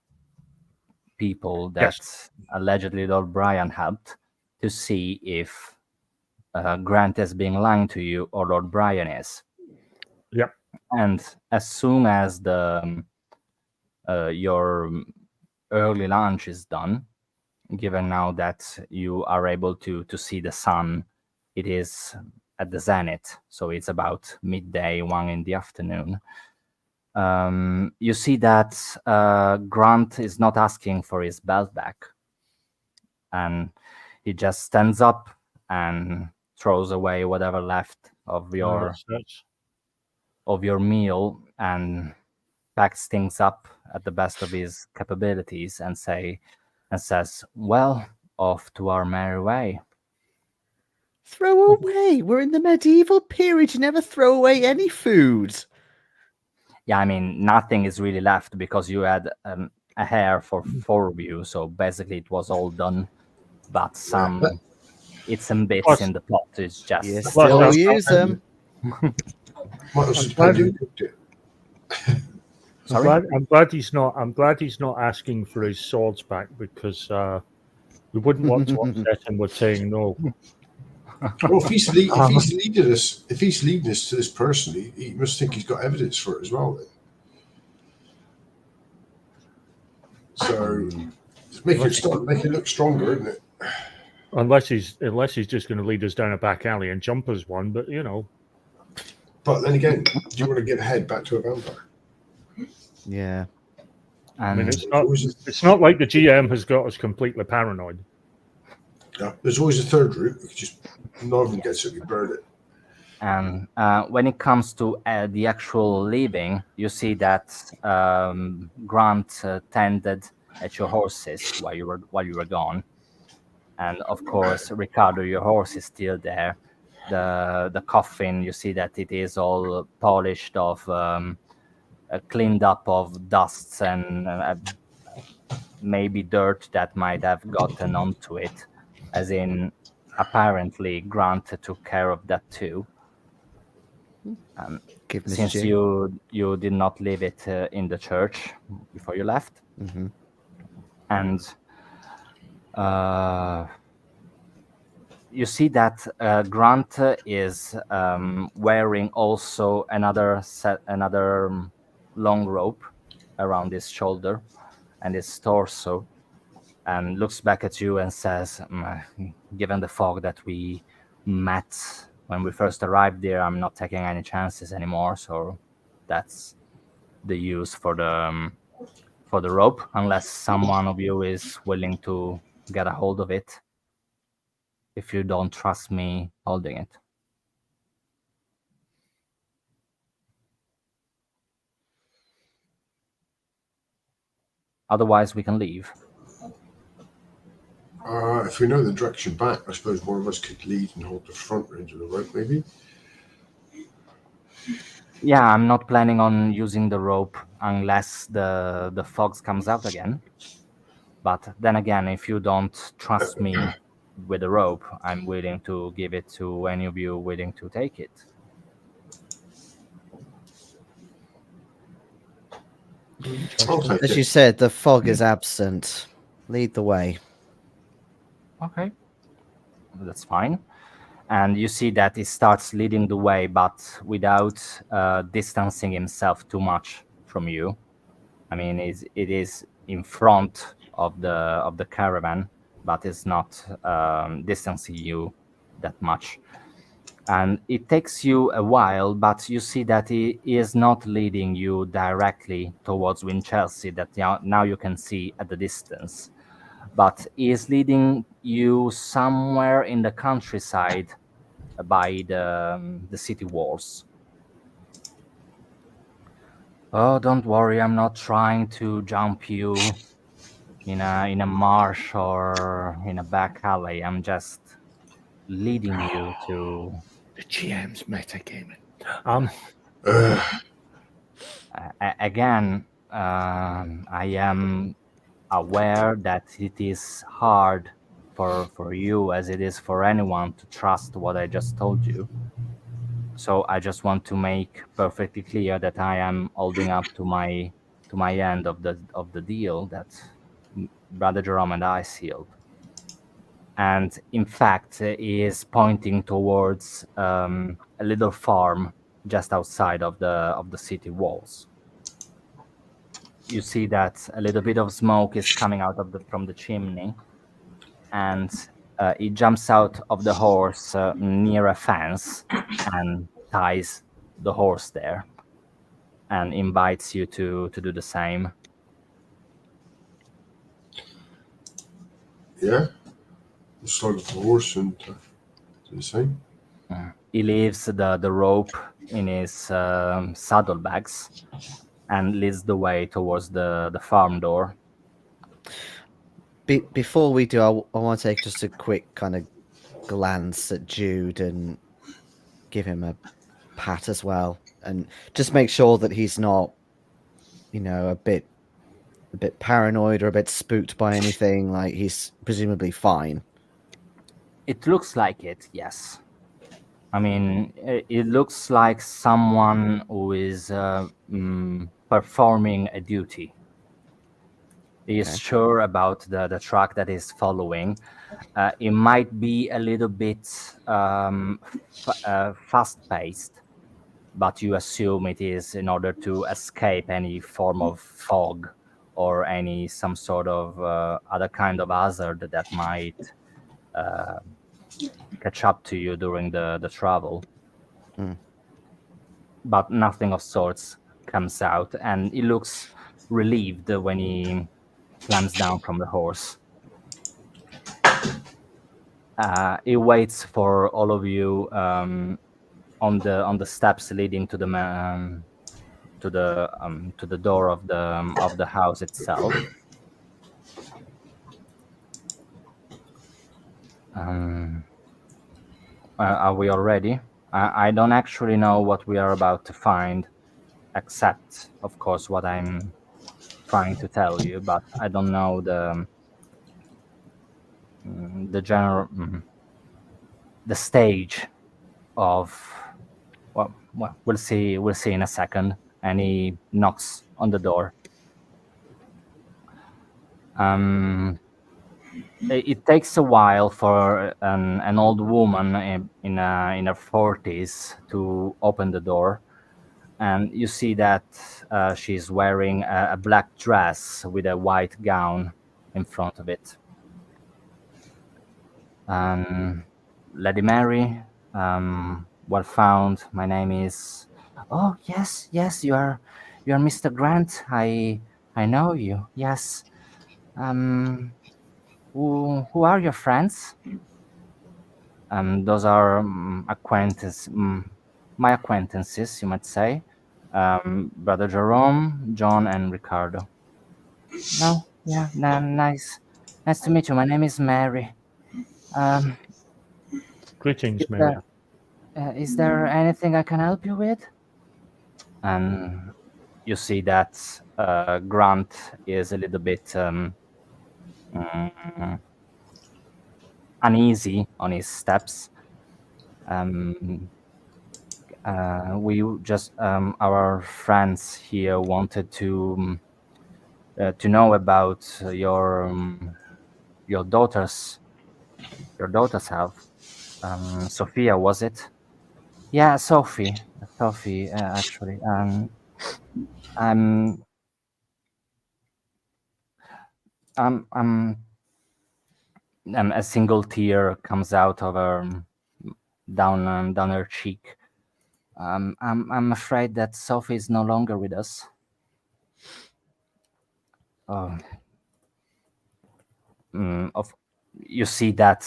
people that allegedly Lord Brian helped to see if Grant is being lying to you or Lord Brian is. Yep. And as soon as the your early lunch is done, given now that you are able to see the sun, it is at the zenith, so it's about midday, 1 in the afternoon. You see that Grant is not asking for his belt back, and he just stands up and throws away whatever left of your meal and packs things up at the best of his capabilities and says, "Well, off to our merry way." Throw away? We're in the medieval period. You never throw away any food. Yeah, I mean, nothing is really left because you had a hair for 4 of you, so basically it was all done. But some It's some bits Plus- in the pot. It's just You Plus, still that's use them. What else I'm is glad- Paddy cooked it? Sorry? I'm glad he's not asking for his swords back, because we wouldn't want to upset him with saying no. Well, if he's leading us to this person, he must think he's got evidence for it as well. Then. So make it look stronger, isn't it? Unless he's just going to lead us down a back alley and jump us one, but you know. But then again, do you want to get ahead back to a vampire? Yeah. I mean, And it's not like the GM has got us completely paranoid. Yeah, there's always a third route. You could just none of them gets it, we burn it. And when it comes to the actual leaving, you see that Grant tended at your horses while you were gone, and of course, Riccardo, your horse is still there. The coffin, you see that it is all polished off, cleaned up of dusts and maybe dirt that might have gotten onto it, as in apparently Grant took care of that too. Give Miss Since June. you did not leave it in the church before you left, Mm-hmm. and you see that Grant is wearing also another long rope around his shoulder and his torso, and looks back at you and says, given the fog that we met when we first arrived there, I'm not taking any chances anymore. So that's the use for the rope, unless someone of you is willing to get a hold of it, if you don't trust me holding it. Otherwise, we can leave. If we know the direction back, I suppose one of us could lead and hold the front end of the rope, maybe. Yeah, I'm not planning on using the rope unless the fog comes out again. But then again, if you don't trust me with the rope, I'm willing to give it to any of you willing to take it. As you said, the fog is absent. Lead the way. Okay, that's fine. And you see that he starts leading the way, but without distancing himself too much from you. I mean, it is in front of the caravan, but it's not distancing you that much. And it takes you a while, but you see that he is not leading you directly towards Winchelsea, that now you can see at the distance. But he is leading you somewhere in the countryside by the city walls. Oh, don't worry, I'm not trying to jump you in a marsh or in a back alley. I'm just leading you to... The GM's metagaming. Again, I am aware that it is hard for you, as it is for anyone, to trust what I just told you. So I just want to make perfectly clear that I am holding up to my end of the deal that Brother Jerome and I sealed. And in fact, he is pointing towards a little farm just outside of the city walls. You see that a little bit of smoke is coming out from the chimney, and he jumps out of the horse near a fence and ties the horse there, and invites you to do the same. Yeah, slide off the horse and do the same. He leaves the rope in his saddlebags and leads the way towards the farm door. Before we do, I want to take just a quick kind of glance at Jude and give him a pat as well, and just make sure that he's not, a bit paranoid or a bit spooked by anything. Like, he's presumably fine. It looks like it, yes. I mean, it looks like someone who is performing a duty. He is Okay. sure about the track that is following. It might be a little bit fast-paced, but you assume it is in order to escape any form of fog or some sort of other kind of hazard that might catch up to you during the travel. Mm. But nothing of sorts comes out, and he looks relieved when he climbs down from the horse. He waits for all of you on the steps leading to the to the door of the house itself. Are we all ready? I don't actually know what we are about to find, except, of course, what I'm trying to tell you, but I don't know the general the stage of well, we'll see in a second. And he knocks on the door. It takes a while for an old woman in her 40s to open the door, and you see that she's wearing a black dress with a white gown in front of it. Lady Mary, well found. My name is. Oh yes, you are Mr. Grant. I know you. Yes. Who are your friends? Those are my acquaintances, you might say. Brother Jerome, John, and Riccardo. No, yeah, nice to meet you. My name is Mary. Greetings, Mary. Is there anything I can help you with? And you see that Grant is a little bit uneasy on his steps. We just our friends here wanted to know about your daughter's health. Sophia, was it? Yeah, Sophie, actually. A single tear comes out of her down her cheek. I'm afraid that Sophie is no longer with us. Oh. You see that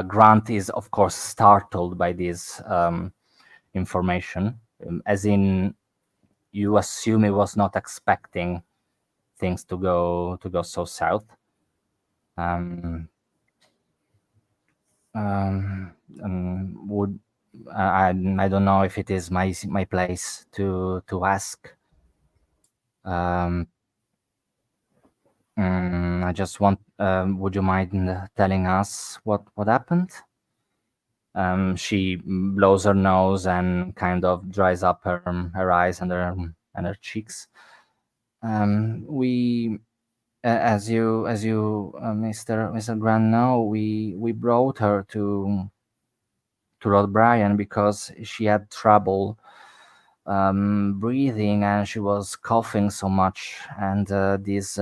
Grant is, of course, startled by this information, as in you assume he was not expecting things to go so south. Would I don't know if it is my place to ask. I just want. Would you mind telling us what happened? She blows her nose and kind of dries up her eyes and her cheeks. We, as you, Mr. Grant know, we brought her to Lord Brian because she had trouble breathing, and she was coughing so much, and these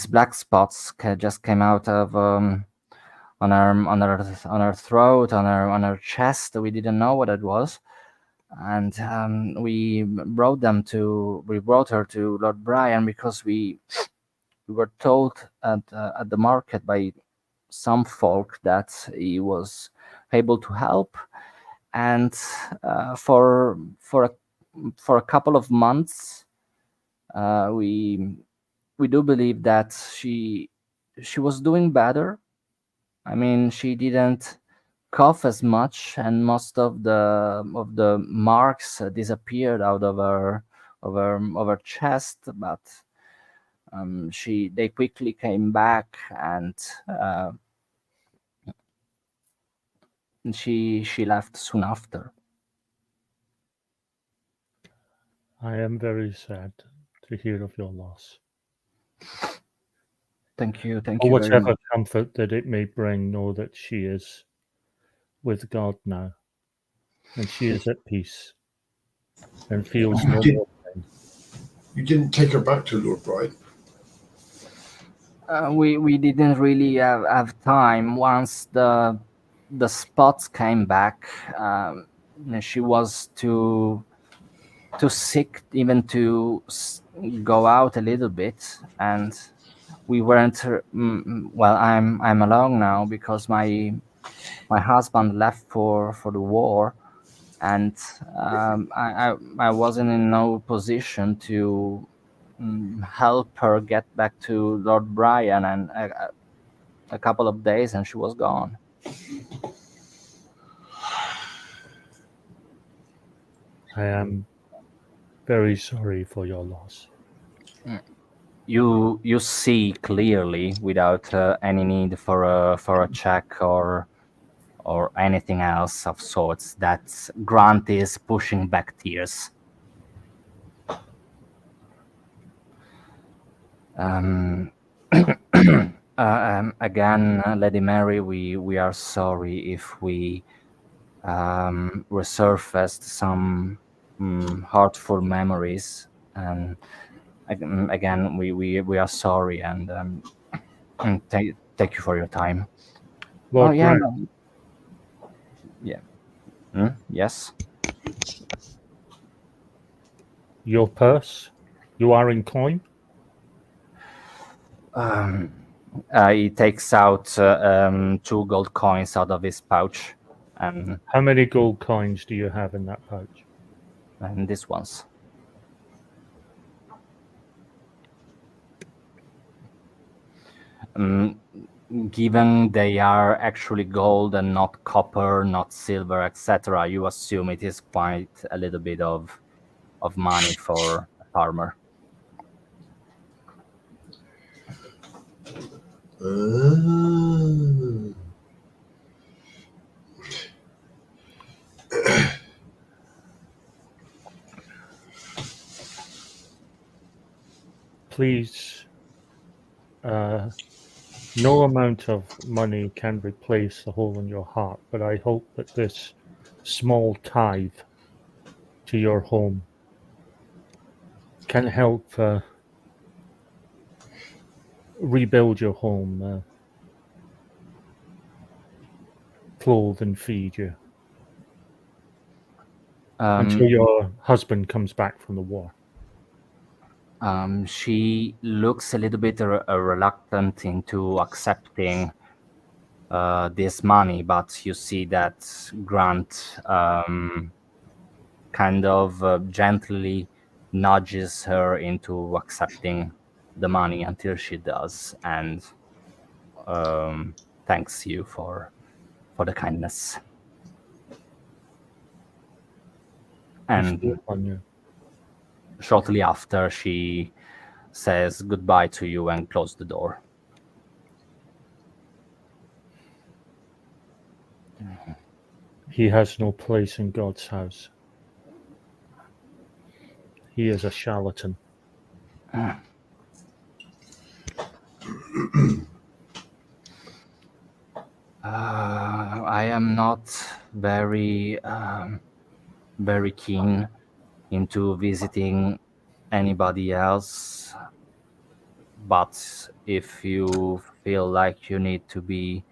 black spots just came out of on her throat, on her chest. We didn't know what it was, and we brought her to Lord Brian because we were told at the market by some folk that he was able to help, and for a couple of months we do believe that she was doing better. I mean, she didn't cough as much, and most of the marks disappeared out of her chest. But They quickly came back, and she left soon after. I am very sad to hear of your loss. Thank you Or very whatever much. comfort that it may bring, know that she is with God now, and she is at peace and feels no more pain. You didn't take her back to Lord Bright. We didn't really have time. Once the spots came back, she was too sick even to go out a little bit, and we weren't. Well, I'm alone now because my husband left for the war, and I wasn't in no position to help her get back to Lord Brian, and a couple of days and she was gone. I am very sorry for your loss. You see clearly without any need for a check or anything else of sorts that Grant is pushing back tears. Again, Lady Mary, we are sorry if we resurfaced some hurtful memories, and again, we are sorry, and thank you for your time. Lord yeah, Grant, yeah. Yes. your purse, you are in coin? He takes out 2 gold coins out of his pouch, and How many gold coins do you have in that pouch? this one's. Given they are actually gold and not copper, not silver, etc., you assume it is quite a little bit of money for a farmer. Please, no amount of money can replace the hole in your heart, but I hope that this small tithe to your home can help rebuild your home, clothe and feed you until your husband comes back from the war. She looks a little bit reluctant into accepting this money, but you see that Grant kind of gently nudges her into accepting the money until she does, and thanks you for the kindness. And shortly after, she says goodbye to you and closes the door. He has no place in God's house. He is a charlatan. I am not very keen into visiting anybody else, but if you feel like you need to be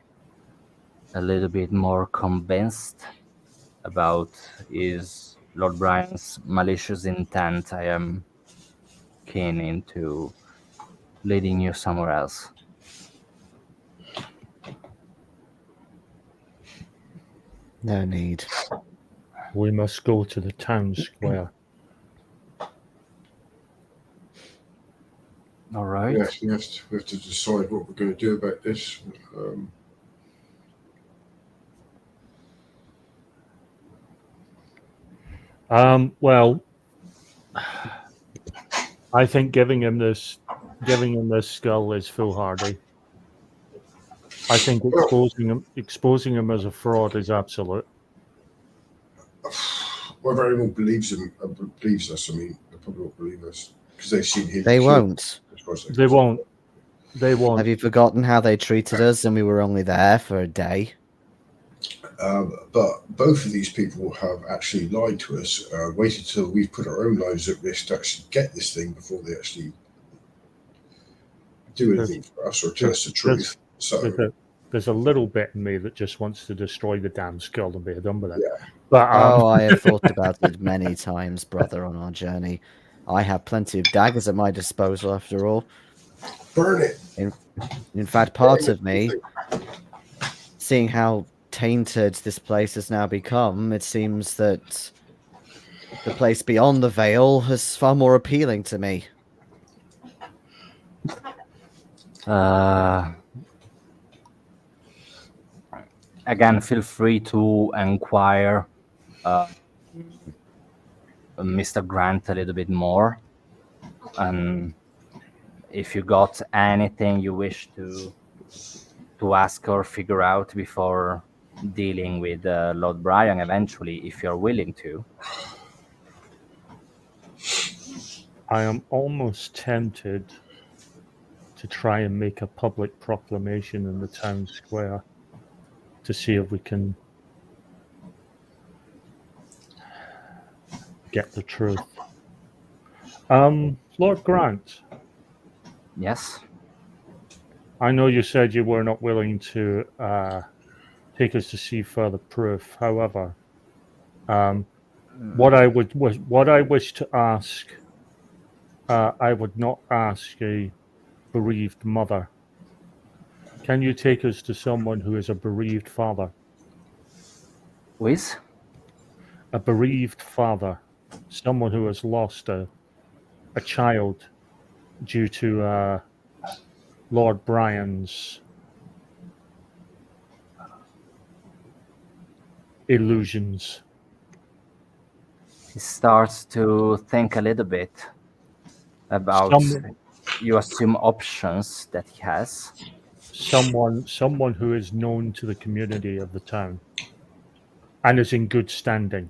a little bit more convinced about is Lord Brian's malicious intent, I am keen into leading you somewhere else. No need. We must go to the town square. All right. Yes, we have to decide what we're going to do about this. Well, I think giving him this giving him this skull is foolhardy. I think exposing him as a fraud is absolute. Well, if everyone believes us, I mean, they probably won't believe us because they've seen his. They won't. They won't. They won't. Have you forgotten how they treated us and we were only there for a day? But both of these people have actually lied to us, waited till we've put our own lives at risk to actually get this thing before they actually do anything for us or tell us the truth. There's a little bit in me that just wants to destroy the damn skull and be done with it. Yeah. But, I have thought about it many times, brother, on our journey. I have plenty of daggers at my disposal, after all. Burn it. In fact, part of me, seeing how tainted this place has now become, it seems that the place beyond the veil is far more appealing to me. Again, feel free to inquire Mr. Grant a little bit more, and if you got anything you wish to ask or figure out before dealing with Lord Brian eventually, if you're willing to. I am almost tempted to try and make a public proclamation in the town square to see if we can get the truth. Lord Grant. Yes? I know you said you were not willing to take us to see further proof. However, what I wish to ask, I would not ask a bereaved mother. Can you take us to someone who is a bereaved father? With? A bereaved father, someone who has lost a child due to Lord Brian's illusions. He starts to think a little bit about, you assume, options that he has. Someone who is known to the community of the town and is in good standing.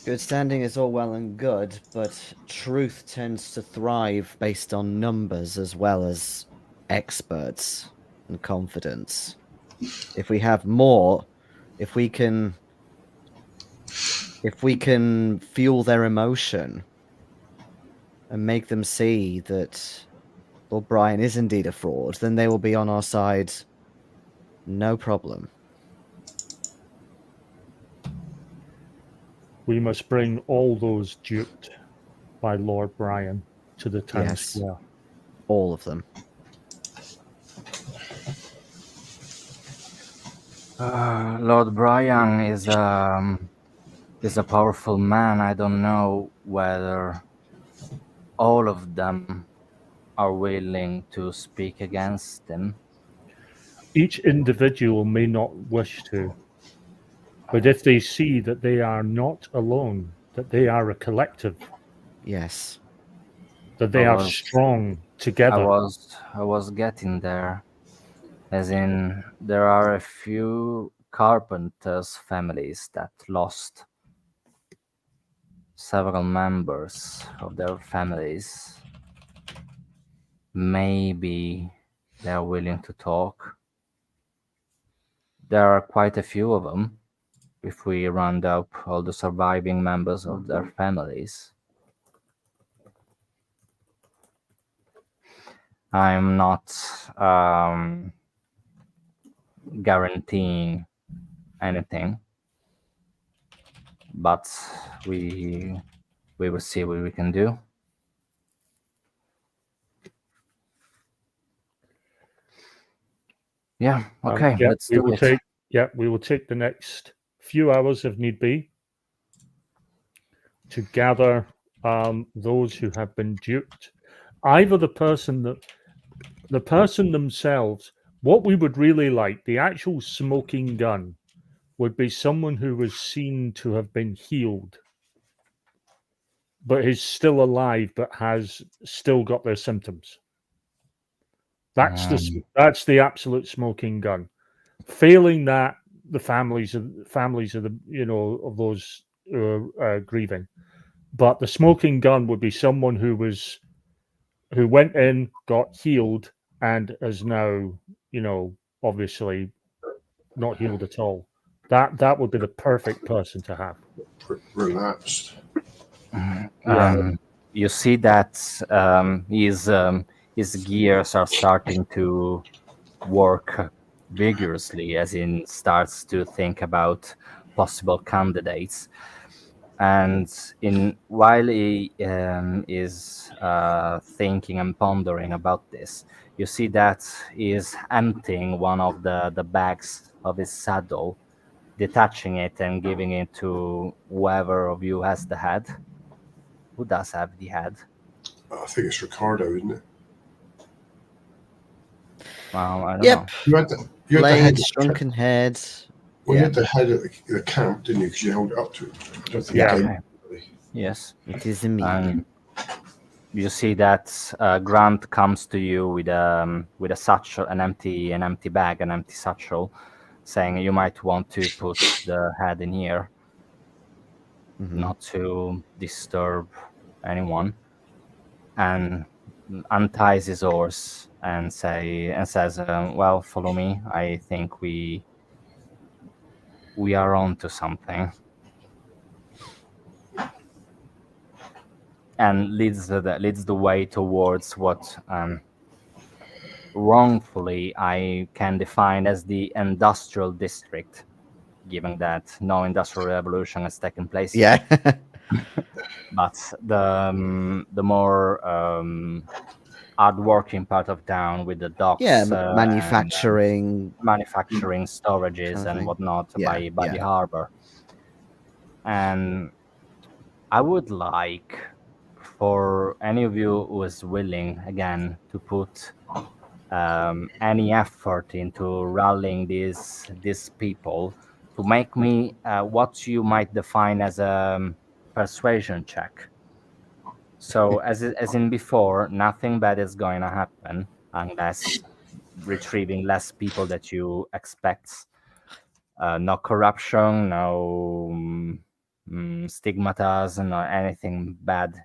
Good standing is all well and good, but truth tends to thrive based on numbers as well as experts and confidence. If we have more, if we can fuel their emotion and make them see that Lord Brian is indeed a fraud, then they will be on our side, no problem. We must bring all those duped by Lord Brian to the town square. All of them. Lord Brian is a powerful man. I don't know whether all of them are willing to speak against him. Each individual may not wish to, but if they see that they are not alone, that they are a collective, yes, that they are strong together. I was getting there, as in there are a few carpenters' families that lost several members of their families. Maybe they are willing to talk. There are quite a few of them, if we round up all the surviving members of their families. I'm not guaranteeing anything, but we will see what we can do. Yeah, okay, let's do it. We will take the next few hours, if need be, to gather those who have been duped. Either the person themselves. What we would really like, the actual smoking gun, would be someone who was seen to have been healed but is still alive, but has still got their symptoms. That's the absolute smoking gun. Failing that, the families of the of those grieving. But the smoking gun would be someone who went in, got healed, and is now obviously not healed at all. That would be the perfect person to have. Relapsed. You see that his gears are starting to work vigorously as he starts to think about possible candidates. And while he is thinking and pondering about this, you see that he is emptying one of the bags of his saddle, detaching it and giving it to whoever of you has the head. Who does have the head? I think it's Riccardo, isn't it? Well, I don't Yep. know. You had the head. Blades, shrunken head. Well, you had the head at the camp, didn't you? Because you held it up to it. I don't think Yeah. it Okay. came. Yes. It is a me. And you see that Grant comes to you with a satchel, an empty bag, an empty satchel, saying you might want to put the head in here, not to disturb anyone, and unties his horse and says, "Well, follow me. I think we are on to something." And leads the way towards what wrongfully I can define as the industrial district, given that no industrial revolution has taken place yet. Yeah. But the more hard-working part of town with the docks, Yeah, and, manufacturing. manufacturing, storages, kind of and thing. whatnot Yeah, by yeah. the harbor. And I would like for any of you who is willing, again, to put any effort into rallying these people, to make me what you might define as a persuasion check. So as in before, nothing bad is going to happen unless retrieving less people that you expect. No corruption, no stigmatas, no anything bad.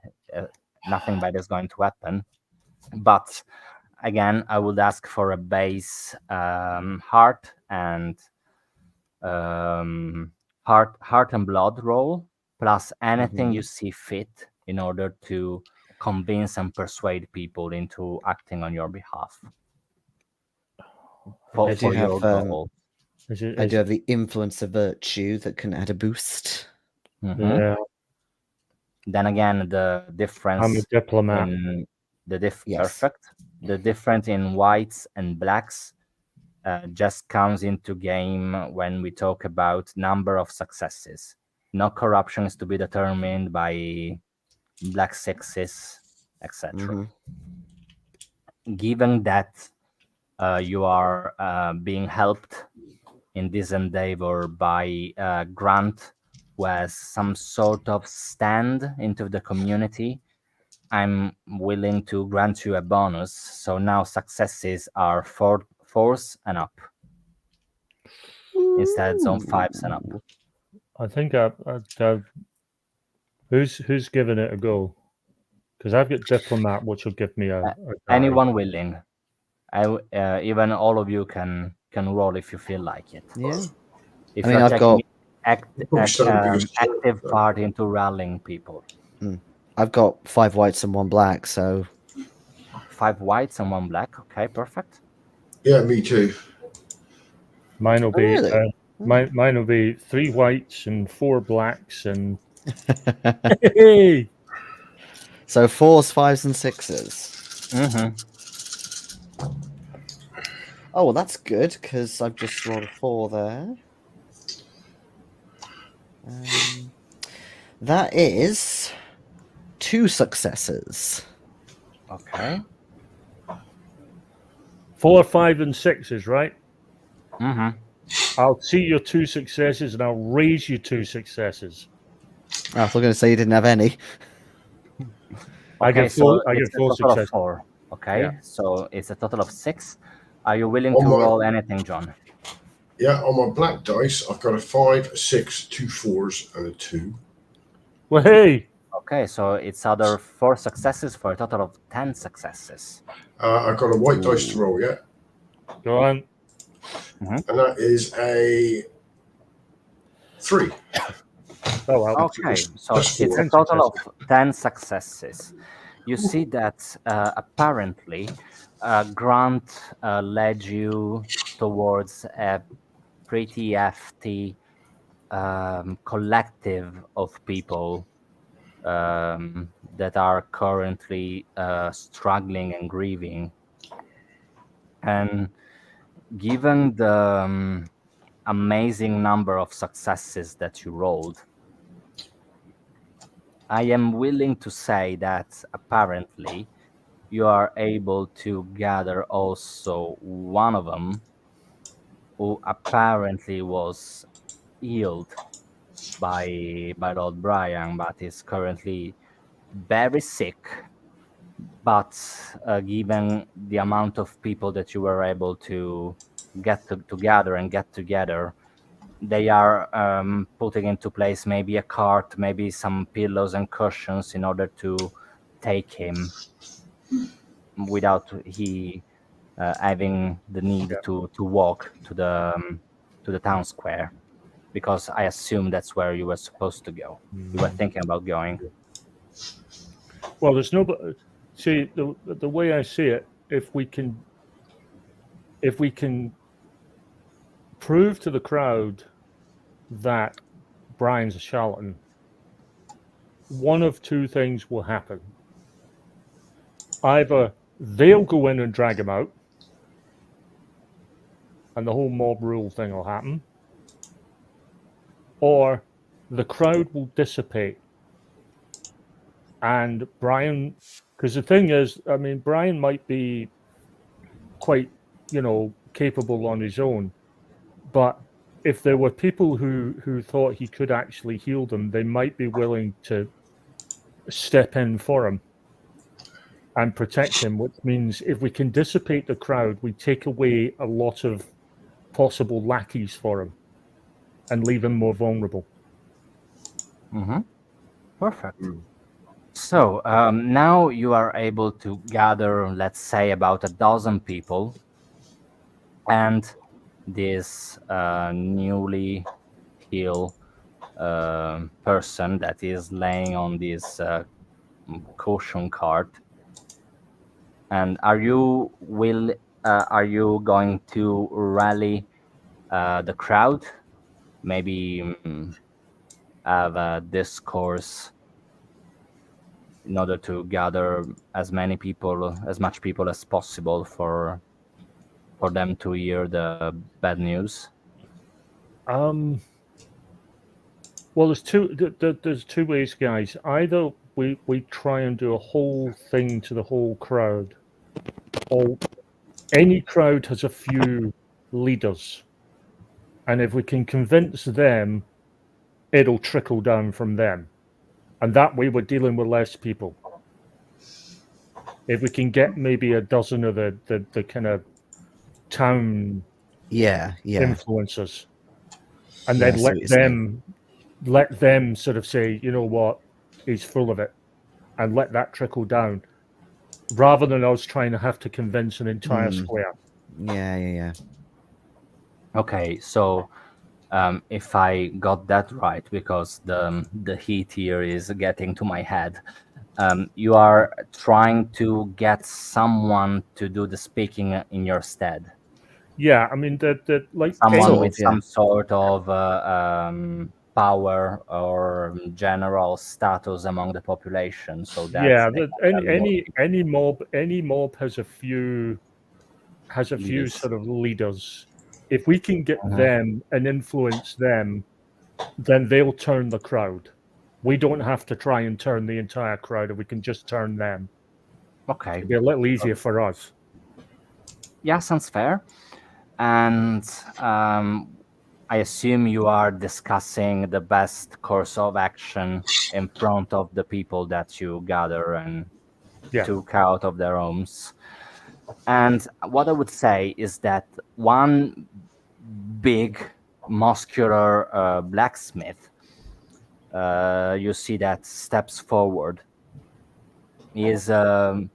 Nothing bad is going to happen. But again, I would ask for a base heart and heart and blood roll, plus anything you see fit in order to convince and persuade people into acting on your behalf for I do your have, goal. I do have the influence of virtue that can add a boost. Yeah, Then again, the difference I'm a diplomat. in Yes. perfect. The difference in whites and blacks just comes into game when we talk about number of successes. No corruption is to be determined by black sixes, etc. Given that you are being helped in this endeavor by Grant, who has some sort of stand into the community, I'm willing to grant you a bonus. So now successes are fours and up instead of fives and up. I think who's giving it a go? Because I've got diplomat, which will give me a die. Anyone willing? Even all of you can roll if you feel like it. Yeah. If I mean, you're I've got active part into rallying people. I've got 5 whites and 1 black, so 5 whites and 1 black. Okay, perfect. Yeah, me too. Mine will be really? mine will be 3 whites and 4 blacks and hey! so 4s, 5s, and 6s. Oh, well, that's good because I've just rolled a 4 there. That is 2 successes. Okay. 4, 5, and 6s, right? Mm-hmm. I'll see your 2 successes and I'll raise you 2 successes. I was going to say you didn't have any. I Okay, get so I it's get a 4 total of success. 4. Okay, Yeah. so it's a total of 6. Are you willing Oh to my- roll anything, John? Yeah, on my black dice, I've got a 5, a 6, 2 4s, and a 2. Well, hey, Okay, so it's other 4 successes for a total of 10 successes. I've got a white dice to roll, yeah, go on. and that is a 3. Oh well. Okay, so Plus it's a 10 total successes. of 10 successes. You see that apparently Grant led you towards a pretty hefty collective of people that are currently struggling and grieving. And given the amazing number of successes that you rolled, I am willing to say that apparently you are able to gather also one of them who apparently was healed by Lord Brian, but is currently very sick. But given the amount of people that you were able to get together and get together, they are putting into place maybe a cart, maybe some pillows and cushions in order to take him without he having the need Yeah. to walk to the town square, because I assume that's where you were supposed to go. You were thinking about going. Well, there's no. See, the way I see it, if we can prove to the crowd that Brian's a charlatan, one of 2 things will happen. Either they'll go in and drag him out, and the whole mob rule thing will happen, or the crowd will dissipate. And Brian, because the thing is, I mean, Brian might be quite, capable on his own, but if there were people who thought he could actually heal them, they might be willing to step in for him and protect him, which means if we can dissipate the crowd, we take away a lot of possible lackeys for him and leave him more vulnerable. Perfect. So now you are able to gather, let's say, about 12 people, and this newly healed person that is laying on this caution cart. And are you going to rally the crowd? Maybe have a discourse in order to gather as much people as possible for them to hear the bad news. Well, there's two ways, guys. Either we try and do a whole thing to the whole crowd, or any crowd has a few leaders, and if we can convince them, it'll trickle down from them, and that way we're dealing with less people. If we can get maybe a dozen of the kind of town influencers, and then let them sort of say, you know what, he's full of it, and let that trickle down, rather than us trying to have to convince an entire square. Yeah. Okay, so if I got that right, because the heat here is getting to my head, you are trying to get someone to do the speaking in your stead. Yeah, I mean that like Someone with some sort of power or general status among the population. So that any mob has a few sort of leaders. If we can get them and influence them, then they'll turn the crowd. We don't have to try and turn the entire crowd, if we can just turn them. Okay. It'll be a little easier for us. Yeah, sounds fair. And I assume you are discussing the best course of action in front of the people that you gather and Yeah. took out of their homes. And what I would say is that one big, muscular blacksmith, you see that steps forward. He is a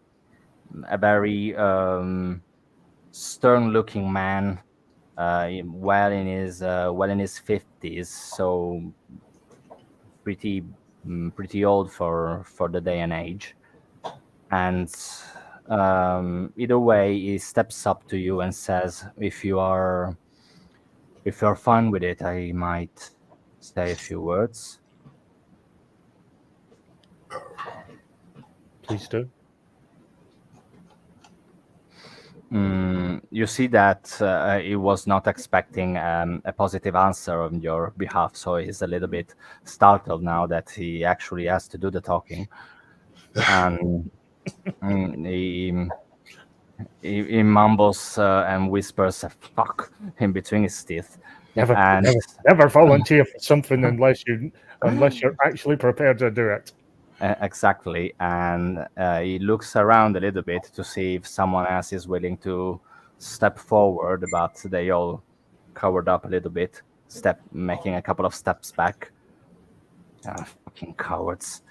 very stern-looking man, well in his 50s, so pretty pretty old for the day and age. And either way, he steps up to you and says, if you're fine with it, I might say a few words. Please do. You see that he was not expecting a positive answer on your behalf, so he's a little bit startled now that he actually has to do the talking. And he mumbles and whispers "fuck" in between his teeth. Never volunteer for something unless you're actually prepared to do it. Exactly, and he looks around a little bit to see if someone else is willing to step forward, but they all covered up a little bit, making a couple of steps back. Fucking cowards.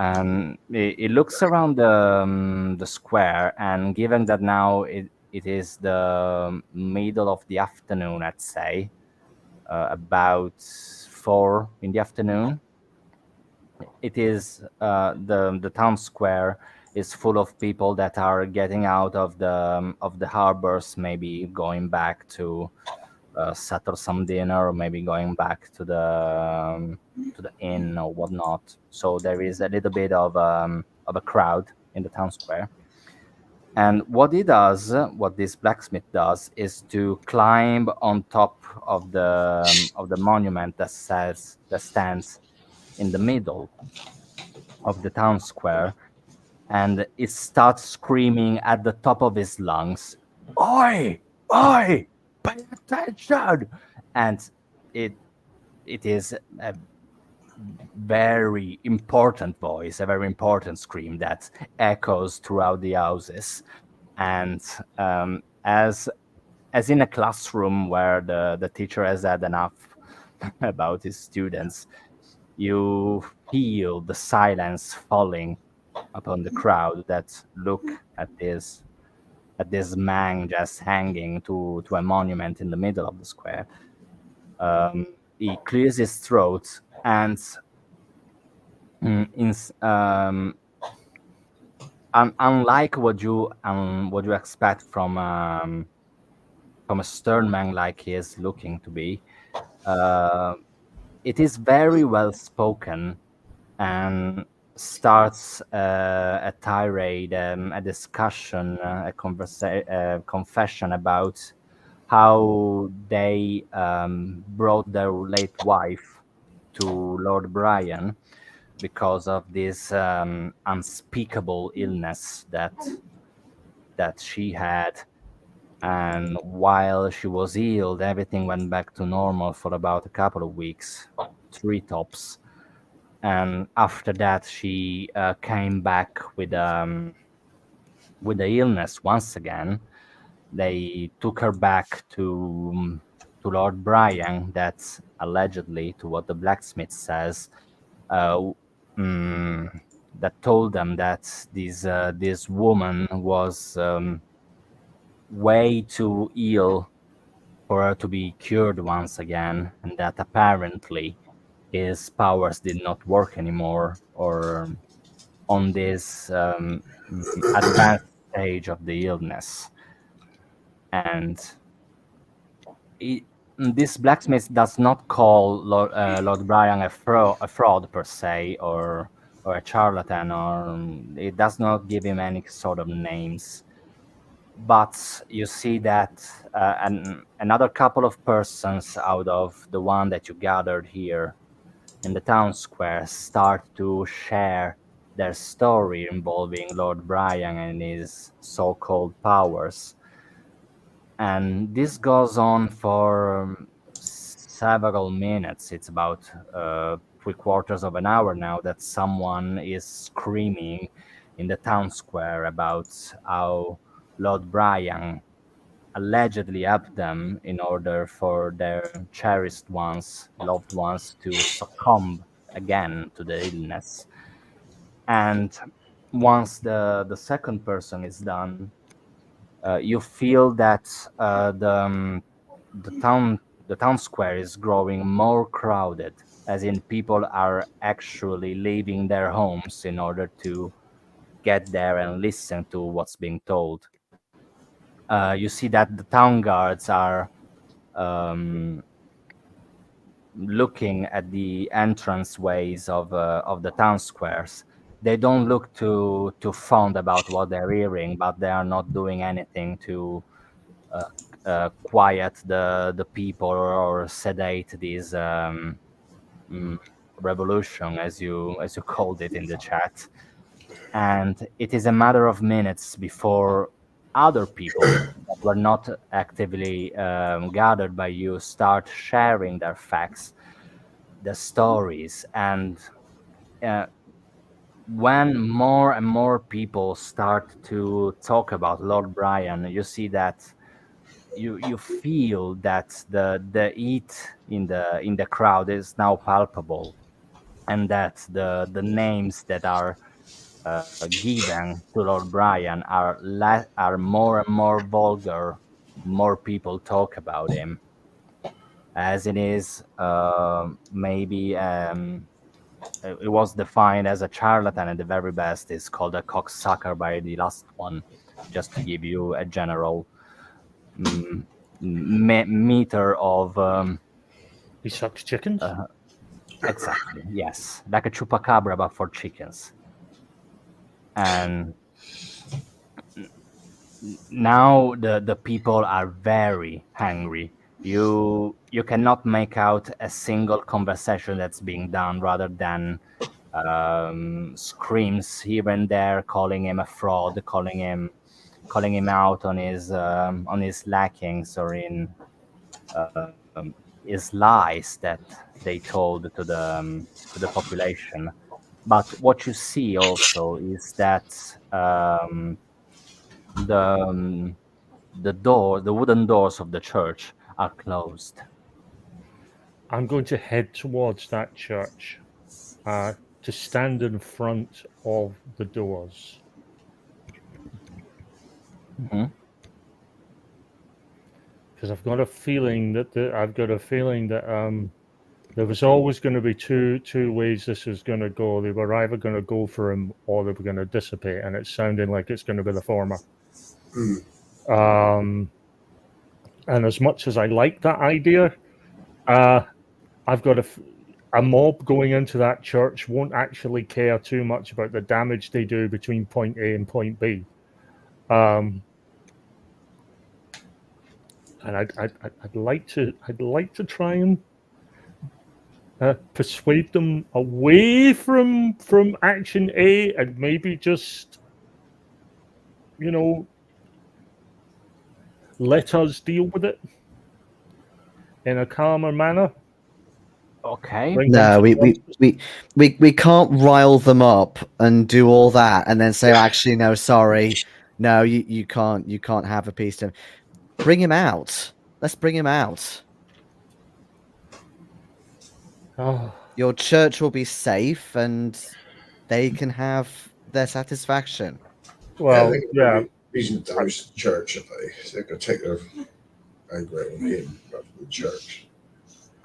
And he looks around the square, and given that now it is the middle of the afternoon, I'd say, about 4 in the afternoon, it is the town square is full of people that are getting out of the harbors, maybe going back to settle some dinner, or maybe going back to the inn or whatnot. So there is a little bit of a crowd in the town square. And what this blacksmith does, is to climb on top of the monument that stands in the middle of the town square, and it starts screaming at the top of his lungs, "Oi! Oi! Pay attention!" And it is a very important voice, a very important scream that echoes throughout the houses. And as in a classroom where the teacher has had enough about his students, you feel the silence falling upon the crowd that look at this man just hanging to a monument in the middle of the square. He clears his throat, and unlike what you expect from a stern man like he is looking to be, it is very well spoken, and starts a tirade, a discussion, a confession about how they brought their late wife to Lord Brian because of this unspeakable illness that she had. And while she was healed, everything went back to normal for about a couple of weeks, 3 tops. And after that, she came back with the illness once again. They took her back to Lord Brian. That's allegedly, to what the blacksmith says, that told them that this woman was way too ill for her to be cured once again, and that apparently his powers did not work anymore, or on this advanced stage of the illness. And this blacksmith does not call Lord Brian a fraud per se, or a charlatan, or it does not give him any sort of names. But you see that another couple of persons out of the one that you gathered here in the town square start to share their story involving Lord Brian and his so-called powers. And this goes on for several minutes. It's about 3/4 of an hour now that someone is screaming in the town square about how Lord Brian allegedly helped them in order for their cherished ones, loved ones, to succumb again to the illness. And once the second person is done, you feel that the town square is growing more crowded, as in people are actually leaving their homes in order to get there and listen to what's being told. You see that the town guards are um, looking at the entrance ways of the town squares. They don't look too fond about what they're hearing, but they are not doing anything to quiet the people or sedate this mm, revolution, as you called it in the chat. And it is a matter of minutes before other people that were not actively gathered by you start sharing their facts, the stories, and uh, when more and more people start to talk about Lord Brian, you see that you feel that the heat in the crowd is now palpable, and that the names that are given to Lord Brian are more and more vulgar. More people talk about him, as it is maybe it was defined as a charlatan at the very best. Is called a cocksucker by the last one, just to give you a general meter of He sucks chickens. exactly, yes, like a chupacabra but for chickens. And now the people are very hungry. You cannot make out a single conversation that's being done, rather than screams here and there, calling him a fraud, calling him out on his lackings, or in his lies that they told to the population. But what you see also is that the the wooden doors of the church are closed. I'm going to head towards that church to stand in front of the doors. Mhm. Because I've got a feeling that there was always going to be two ways this was going to go. They were either going to go for him or they were going to dissipate, and it's sounding like it's going to be the former. And as much as I like that idea, I've got a mob going into that church won't actually care too much about the damage they do between point A and point B. And I'd like to try and persuade them away from action A, and maybe just, let us deal with it in a calmer manner. Okay. No, we can't rile them up and do all that and then say, actually, no, sorry, no, you can't have a peace to him. Bring him out. Let's bring him out. Oh, Your church will be safe and they can have their satisfaction. well, they yeah. can reason to damage the church if they can take their anger out on him, not the church.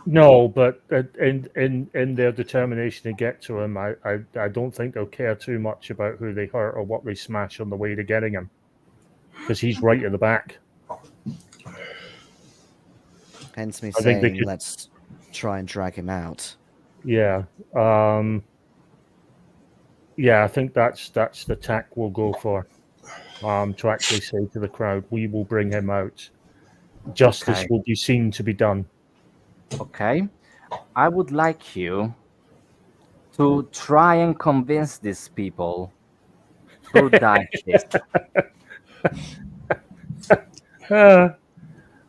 No, but in their determination to get to him, I don't think they'll care too much about who they hurt or what they smash on the way to getting him, because he's right at the back. Hence me I think they saying, could- let's try and drag him out. Yeah. Yeah, I think that's the tack we'll go for. To actually say to the crowd, we will bring him out. Justice Okay. will be seen to be done. Okay. I would like you to try and convince these people through dice.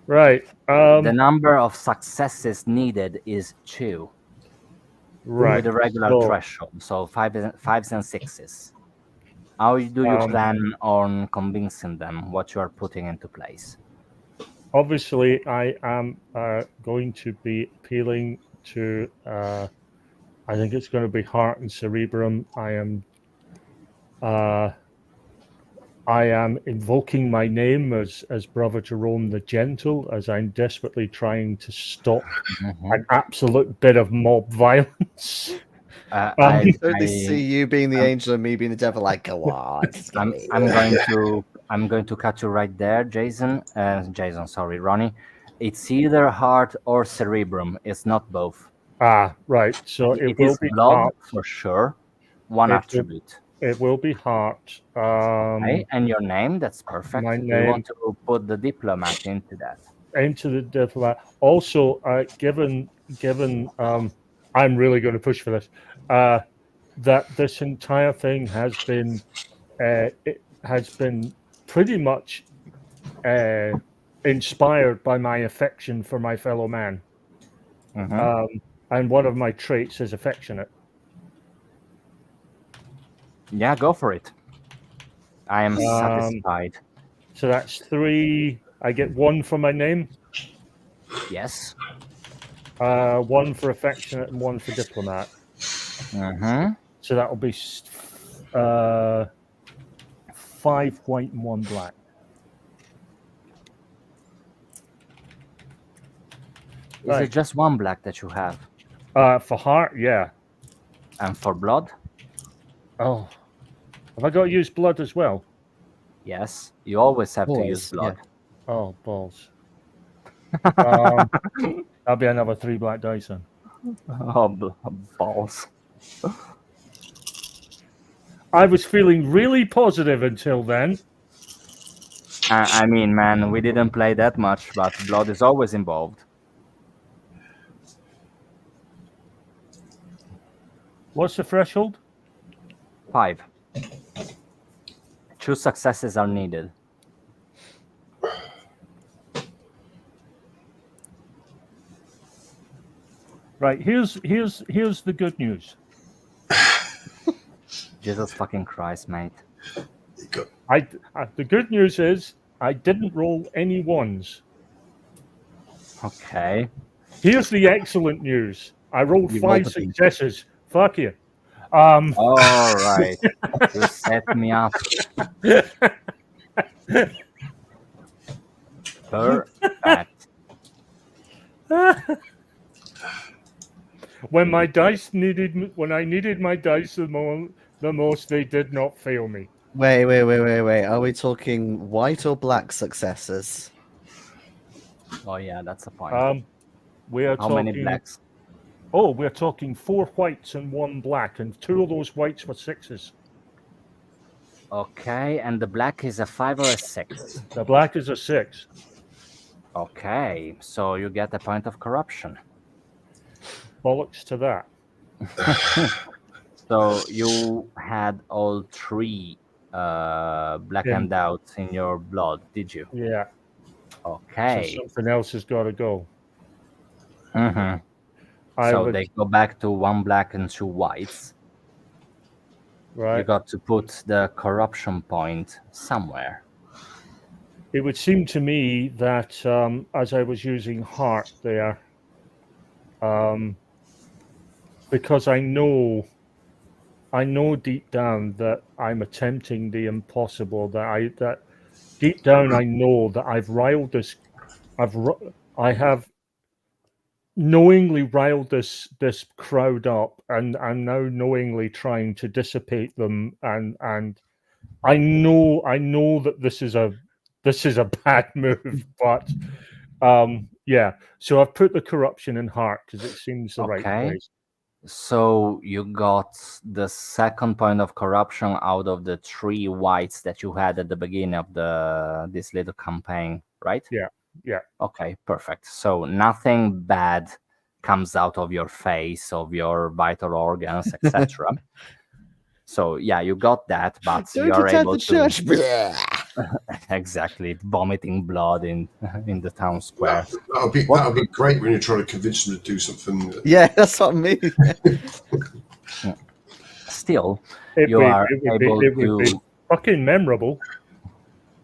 Right. The number of successes needed is 2 Right. with a regular So, threshold, so fives and sixes. How do you plan on convincing them what you are putting into place? Obviously, I am going to be appealing to. I think it's going to be heart and cerebrum. I am invoking my name as Brother Jerome the Gentle, as I'm desperately trying to stop an absolute bit of mob violence. I Totally see you being the angel and me being the devil. Like, go on. I'm going to cut you right there, Jayson. Jayson, sorry, Ronnie. It's either heart or cerebrum. It's not both. Right. So It is blood heart. for sure. One attribute. It will be heart. Okay, and your name, that's perfect. My Do you name- want to put the diplomat into that? Into the diplomat. Also, given I'm really going to push for this. That this entire thing has been pretty much inspired by my affection for my fellow man. And one of my traits is affectionate. Yeah, go for it. I am satisfied. So that's 3. I get 1 for my name. Yes. 1 for affectionate and 1 for diplomat. So that will be 5 white and 1 black. Is it just 1 black that you have? For heart, yeah. And for blood? Oh, have I got to use blood as well? Yes, you always have to use blood. Yeah. Oh, balls. That'll be another 3 black dice then. Oh, balls. I was feeling really positive until then. I mean, man, we didn't play that much, but blood is always involved. What's the threshold? 5. 2 successes are needed. Right, here's the good news. Jesus fucking Christ, mate. The good news is I didn't roll any 1s. Okay. Here's the excellent news. I rolled 5 successes. Fuck you. All right. You set me up. Perfect. When I needed my dice the most, they did not fail me. Wait. Are we talking white or black successes? Oh yeah, that's a point. We are How talking, many blacks? Oh, we're talking 4 whites and 1 black, and 2 of those whites were 6s. Okay, and the black is a 5 or a 6? The black is a 6. Okay, so you get a point of corruption. Bollocks to that. So you had all 3 black handouts in your blood, did you? Yeah. Okay. So something else has got to go. So they go back to 1 black and 2 whites. Right. You got to put the corruption point somewhere. It would seem to me that as I was using heart there, because I know deep down that I'm attempting the impossible. That deep down I know that I've riled this. I have knowingly riled this crowd up, and I'm now knowingly trying to dissipate them. And I know that this is a bad move, but yeah. So I've put the corruption in heart because it seems the right place. So you got the 2nd point of corruption out of the 3 whites that you had at the beginning of this little campaign, right? Yeah. Okay, perfect. So nothing bad comes out of your face, of your vital organs, etc. So yeah, you got that, but you are able to exactly vomiting blood in the town square. That'll be great when you're trying to convince them to do something. Yeah, that's what I mean. still It you would, are it would able be, it would be to fucking memorable.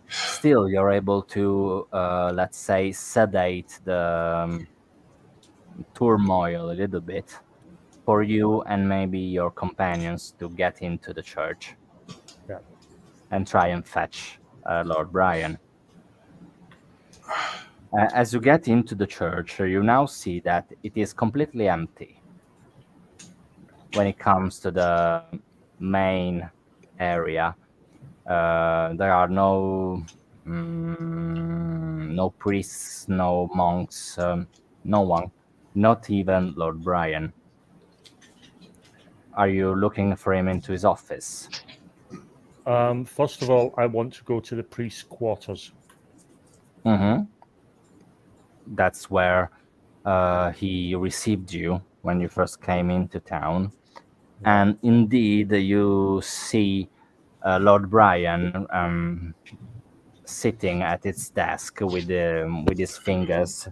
still you're able to let's say sedate the turmoil a little bit for you and maybe your companions to get into the church. Yeah. And try and fetch Lord Brian. As you get into the church, you now see that it is completely empty. When it comes to the main area, there are no priests, no monks, no one, not even Lord Brian. Are you looking for him into his office? First of all, I want to go to the priest's quarters. Mm-hmm. That's where he received you when you first came into town. And indeed, you see Lord Brian sitting at his desk with his fingers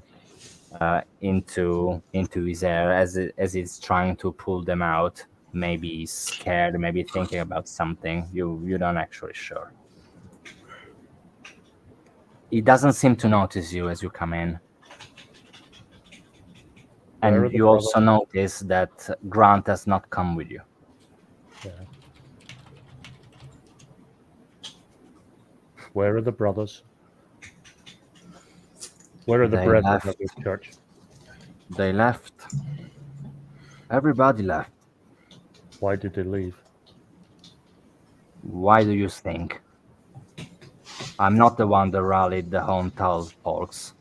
into his hair as he's trying to pull them out. Maybe he's scared, maybe thinking about something. You don't actually sure. He doesn't seem to notice you as you come in. Where are And the you also brothers? notice that Grant has not come with you. Yeah. Where are the brothers? Where are the They brethren left. of this church? They left. Everybody left. Why did they leave? Why do you think? I'm not the one that rallied the home folks.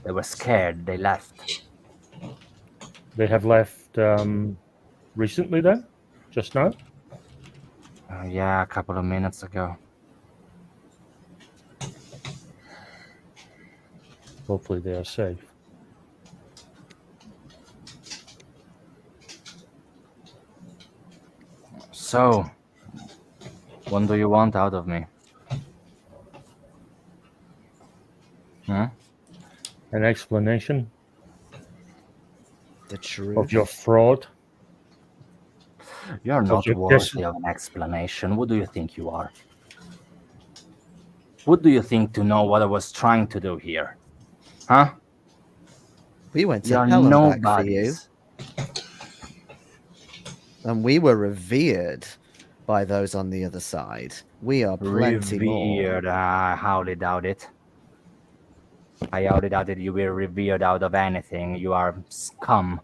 They were scared. They left. They have left recently then? Just now? Yeah, a couple of minutes ago. Hopefully they are safe. So, what do you want out of me? Hmm? An explanation The truth. of your fraud? You're not your worthy of an explanation. What do you think you are? What do you think to know what I was trying to do here? Huh? We went to You're hell and back for you, nobodies. and we were revered by those on the other side. We are plenty more. Revered. I highly doubt it. I highly doubt that you were revered out of anything. You are scum.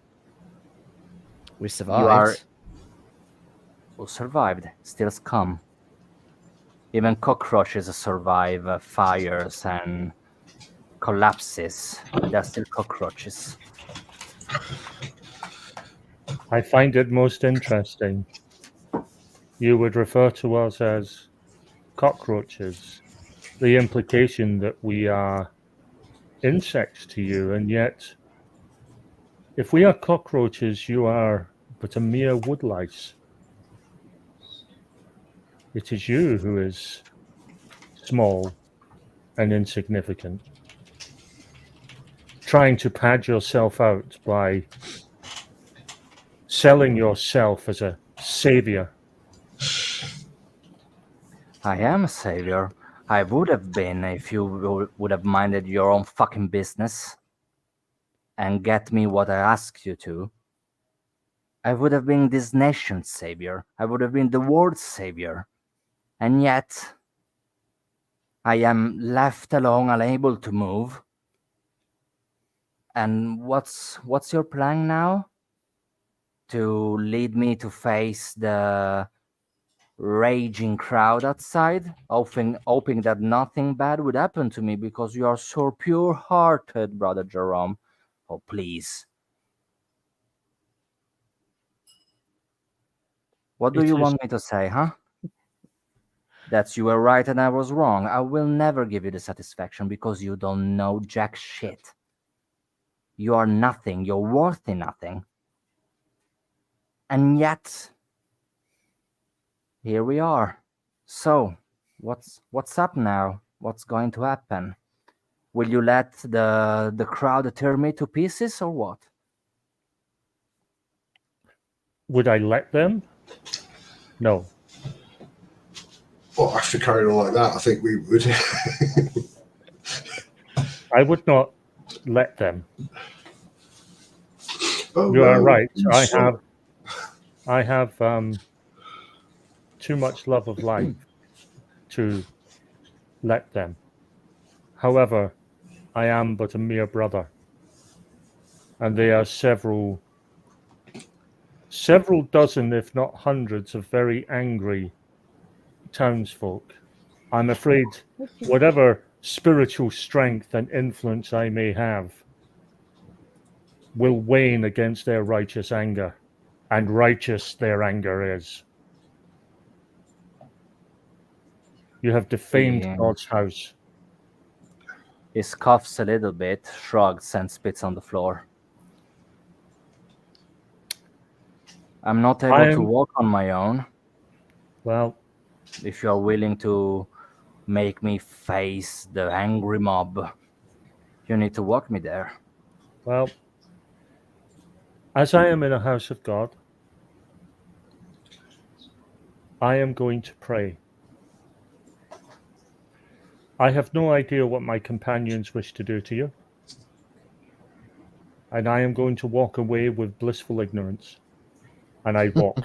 We You survived. are who survived, still scum. Even cockroaches survive fires and collapses. They're still cockroaches. I find it most interesting. You would refer to us as cockroaches. The implication that we are insects to you, and yet, if we are cockroaches, you are but a mere woodlice. It is you who is small and insignificant, trying to pad yourself out by selling yourself as a savior. I am a savior. I would have been if you would have minded your own fucking business and get me what I asked you to. I would have been this nation's savior. I would have been the world's savior. And yet, I am left alone, unable to move. And what's your plan now? To lead me to face the raging crowd outside, hoping that nothing bad would happen to me because you are so pure-hearted, Brother Jerome. Oh, please. What do you want me to say, huh? That you were right and I was wrong. I will never give you the satisfaction because you don't know jack shit. You are nothing. You're worthy nothing. And yet, here we are. So, what's up now? What's going to happen? Will you let the crowd tear me to pieces or what? Would I let them? No. Well, after carrying on like that, I think we would. I would not let them. Oh, You are no, right. you I have too much love of life to let them. However, I am but a mere brother, and there are several dozen, if not hundreds, of very angry townsfolk. I'm afraid whatever spiritual strength and influence I may have will wane against their righteous anger, and righteous their anger is. You have defamed Yeah. God's house. He coughs a little bit, shrugs, and spits on the floor. I'm not able to walk on my own. Well, If you're willing to make me face the angry mob, you need to walk me there. well, as I am in a house of God, I am going to pray. I have no idea what my companions wish to do to you, and I am going to walk away with blissful ignorance. And I walk.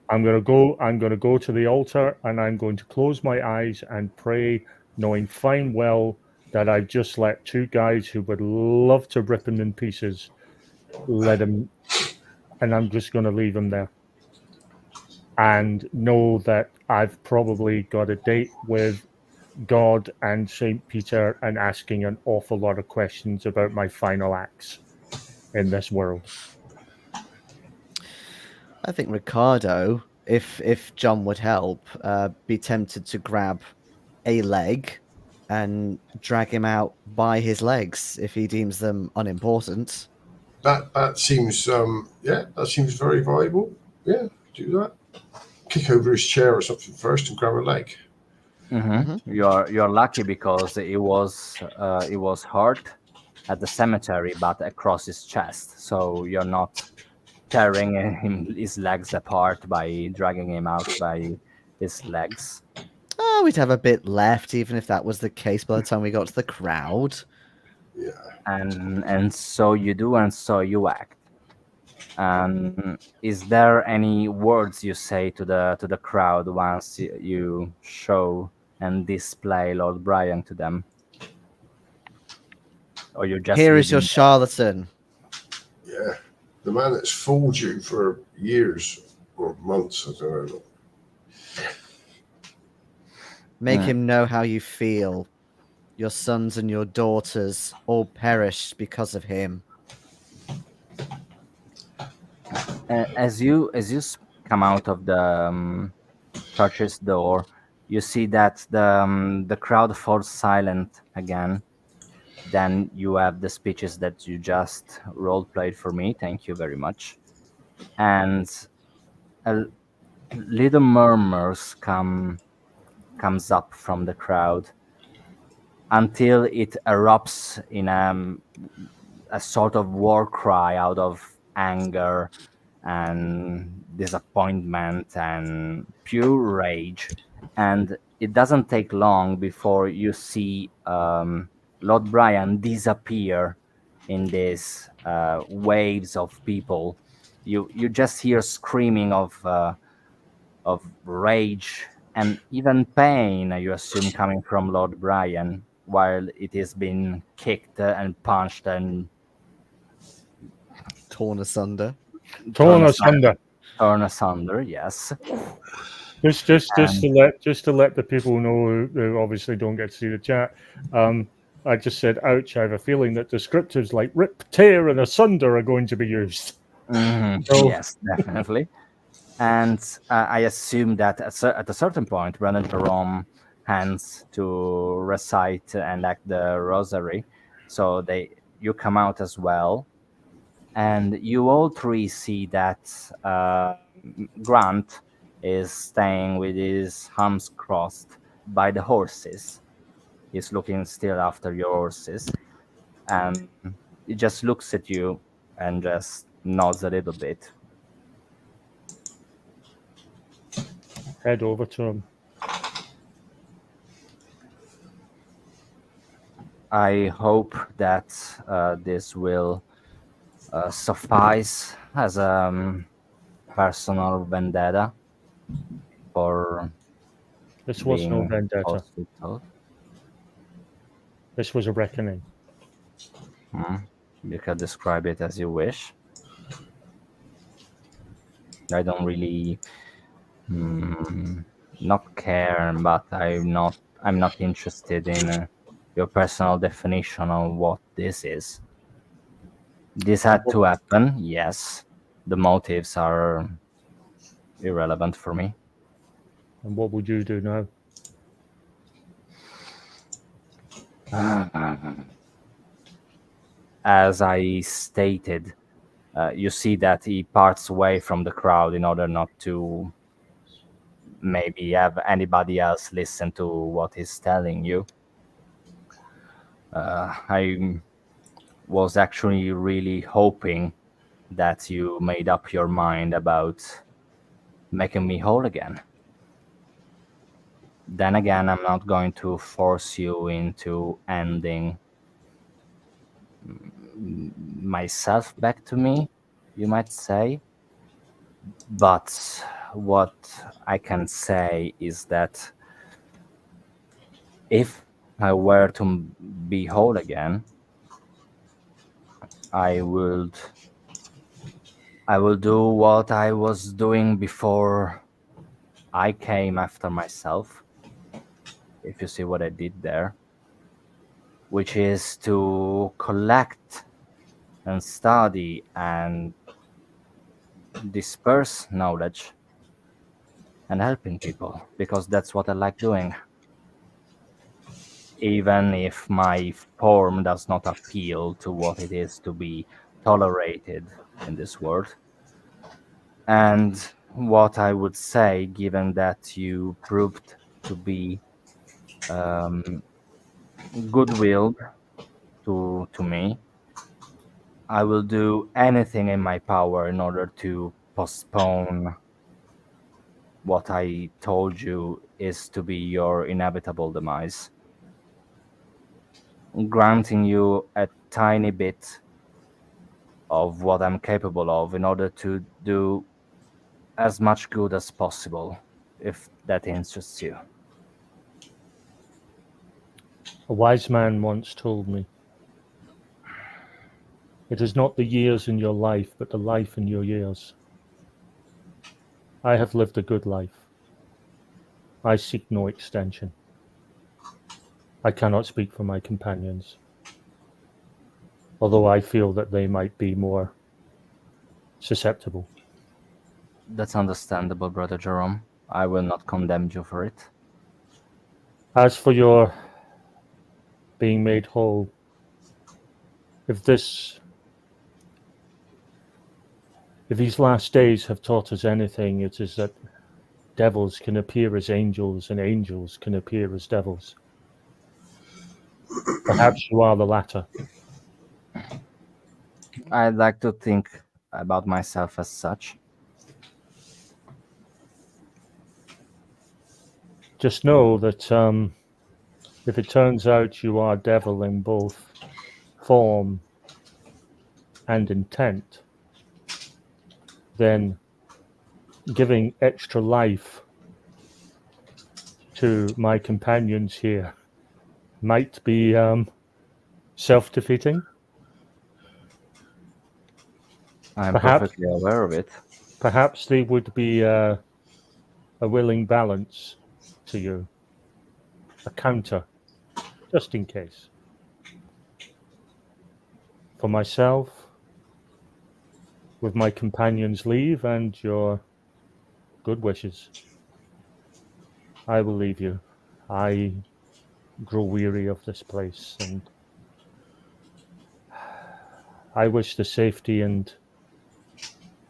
I'm going to go to the altar, and I'm going to close my eyes and pray, knowing fine well that I've just let two guys who would love to rip him in pieces, let him, and I'm just going to leave him there. And know that I've probably got a date with God and St. Peter and asking an awful lot of questions about my final acts in this world. I think Riccardo, if John would help, be tempted to grab a leg and drag him out by his legs if he deems them unimportant. That seems that seems very viable. Yeah, do that. Kick over his chair or something first and grab a leg. Mm-hmm. You're lucky because it was hurt at the cemetery, but across his chest. So you're not tearing his legs apart by dragging him out by his legs. Oh, we'd have a bit left, even if that was the case by the time we got to the crowd. Yeah. And so you do, and so you act. Is there any words you say to the crowd once you show and display Lord Brian to them? Or you just Here leave is your him charlatan. Yeah. The man that's fooled you for years or months, I don't know. Make him know how you feel. Your sons and your daughters all perished because of him. as you come out of the church's door, you see that the crowd falls silent again. Then you have the speeches that you just role played for me. Thank you very much. And a little murmurs comes up from the crowd until it erupts in a sort of war cry out of anger and disappointment and pure rage. And it doesn't take long before you see Lord Brian disappear in these waves of people. You just hear screaming of rage and even pain, you assume, coming from Lord Brian, while it is being kicked and punched and Torn asunder. Torn asunder. Torn asunder, yes. Just to let the people know who obviously don't get to see the chat. I just said, ouch, I have a feeling that descriptives like rip, tear, and asunder are going to be used. Mm-hmm. So, yes, definitely. And I assume that at a certain point, Brandon Jerome hands to recite and act the rosary. So you come out as well. And you all three see that Grant is staying with his arms crossed by the horses. He's looking still after your horses. And he just looks at you and just nods a little bit. head over to him. I hope that this will suffice as a personal vendetta for This was no being vendetta. falsely told. This was a reckoning. You can describe it as you wish. I don't really not care, but I'm not interested in your personal definition of what this is. This had to happen, yes. The motives are irrelevant for me. And what would you do now? As I stated, you see that he parts away from the crowd in order not to maybe have anybody else listen to what he's telling you. I was actually really hoping that you made up your mind about making me whole again. Then again, I'm not going to force you into ending myself back to me, you might say. But what I can say is that if I were to be whole again, I will do what I was doing before I came after myself, if you see what I did there, which is to collect and study and disperse knowledge and helping people, because that's what I like doing. Even if my form does not appeal to what it is to be tolerated in this world. And what I would say, given that you proved to be goodwill to me, I will do anything in my power in order to postpone what I told you is to be your inevitable demise, granting you a tiny bit of what I'm capable of in order to do as much good as possible, if that interests you. A wise man once told me, "It is not the years in your life, but the life in your years." I have lived a good life. I seek no extension. I cannot speak for my companions, although I feel that they might be more susceptible. That's understandable, Brother Jerome. I will not condemn you for it. As for your being made whole, if these last days have taught us anything, it is that devils can appear as angels and angels can appear as devils. Perhaps you are the latter. I'd like to think about myself as such. Just know that if it turns out you are devil in both form and intent, then giving extra life to my companions here might be self-defeating. I'm Perhaps- perfectly aware of it. Perhaps they would be a willing balance to you, a counter, just in case. For myself, with my companion's leave and your good wishes, I will leave you. I grow weary of this place, and I wish the safety and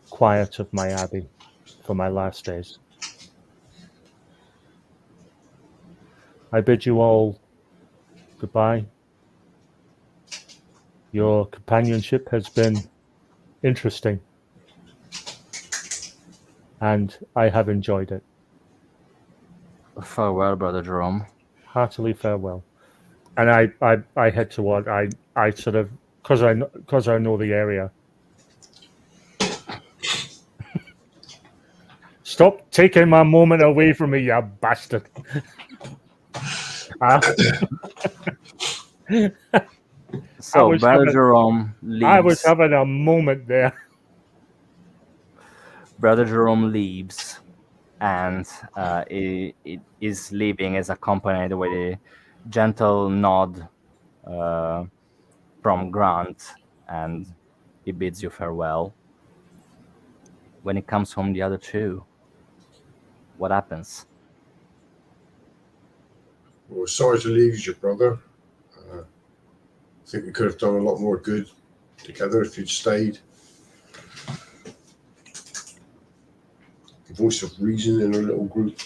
quiet of my abbey for my last days. I bid you all goodbye. Your companionship has been interesting, and I have enjoyed it. Farewell, Brother Jerome. Heartily farewell. And I head toward. I sort of because I know the area. Stop taking my moment away from me, you bastard! So, was Brother having- Jerome I was leaves. having a moment there. Brother Jerome leaves, and it is leaving is accompanied with a gentle nod from Grant, and he bids you farewell. When he comes home, the other two, what happens? Well, sorry to leave you, brother. I think we could have done a lot more good together if you'd stayed. The voice of reason in our little group.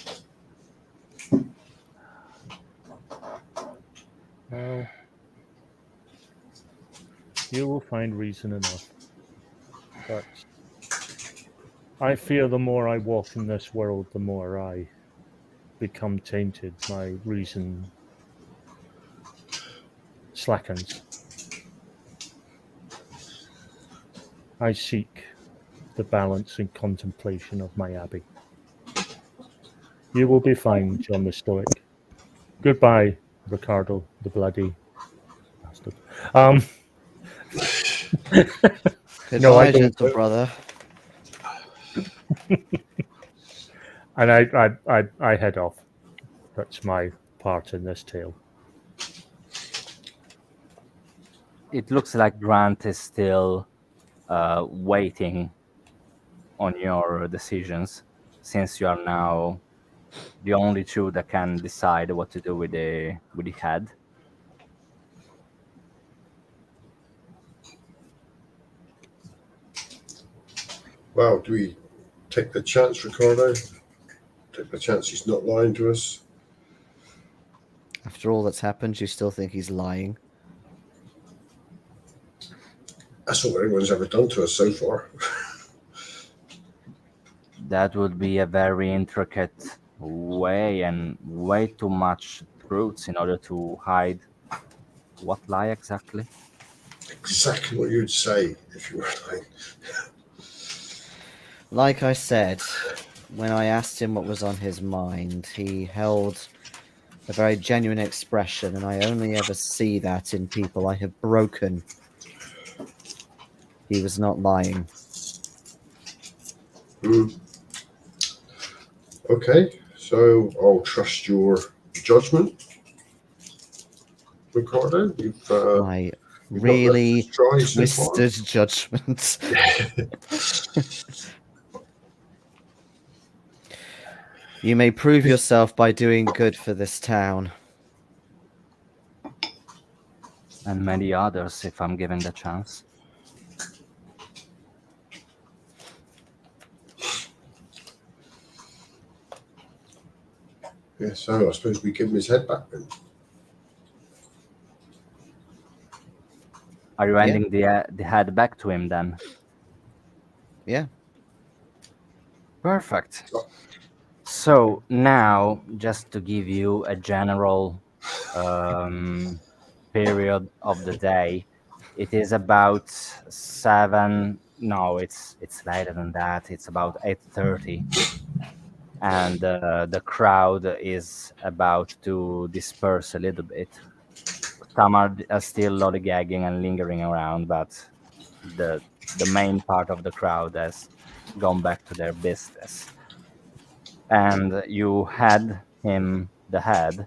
Well, you will find reason enough. But I fear the more I walk in this world, the more I become tainted. My reason slackens. I seek the balance and contemplation of my abbey. You will be fine, John the Stoic. Goodbye, Riccardo, the bloody bastard. Goodbye, don't- gentle brother. And I head off. That's my part in this tale. It looks like Grant is still waiting on your decisions, since you are now the only two that can decide what to do with the head. Well, do we take the chance, Riccardo? Take the chance he's not lying to us? After all that's happened, you still think he's lying? That's all anyone's ever done to us so far. That would be a very intricate way and way too much truths in order to hide what lie exactly. Exactly what you'd say if you were lying. Like I said, when I asked him what was on his mind, he held a very genuine expression, and I only ever see that in people I have broken. He was not lying. Okay, so I'll trust your judgment, Riccardo. My you've not really let us try so far. twisted judgment. You may prove yourself by doing good for this town. And many others, if I'm given the chance. Yeah, so I suppose we give him his head back then. Are you handing the head back to him then? Yeah. Perfect. So now, just to give you a general period of the day, it is about 7. No, it's later than that. It's about 8:30, and the crowd is about to disperse a little bit. Some are still lollygagging and lingering around, but the main part of the crowd has gone back to their business. And you had him the head,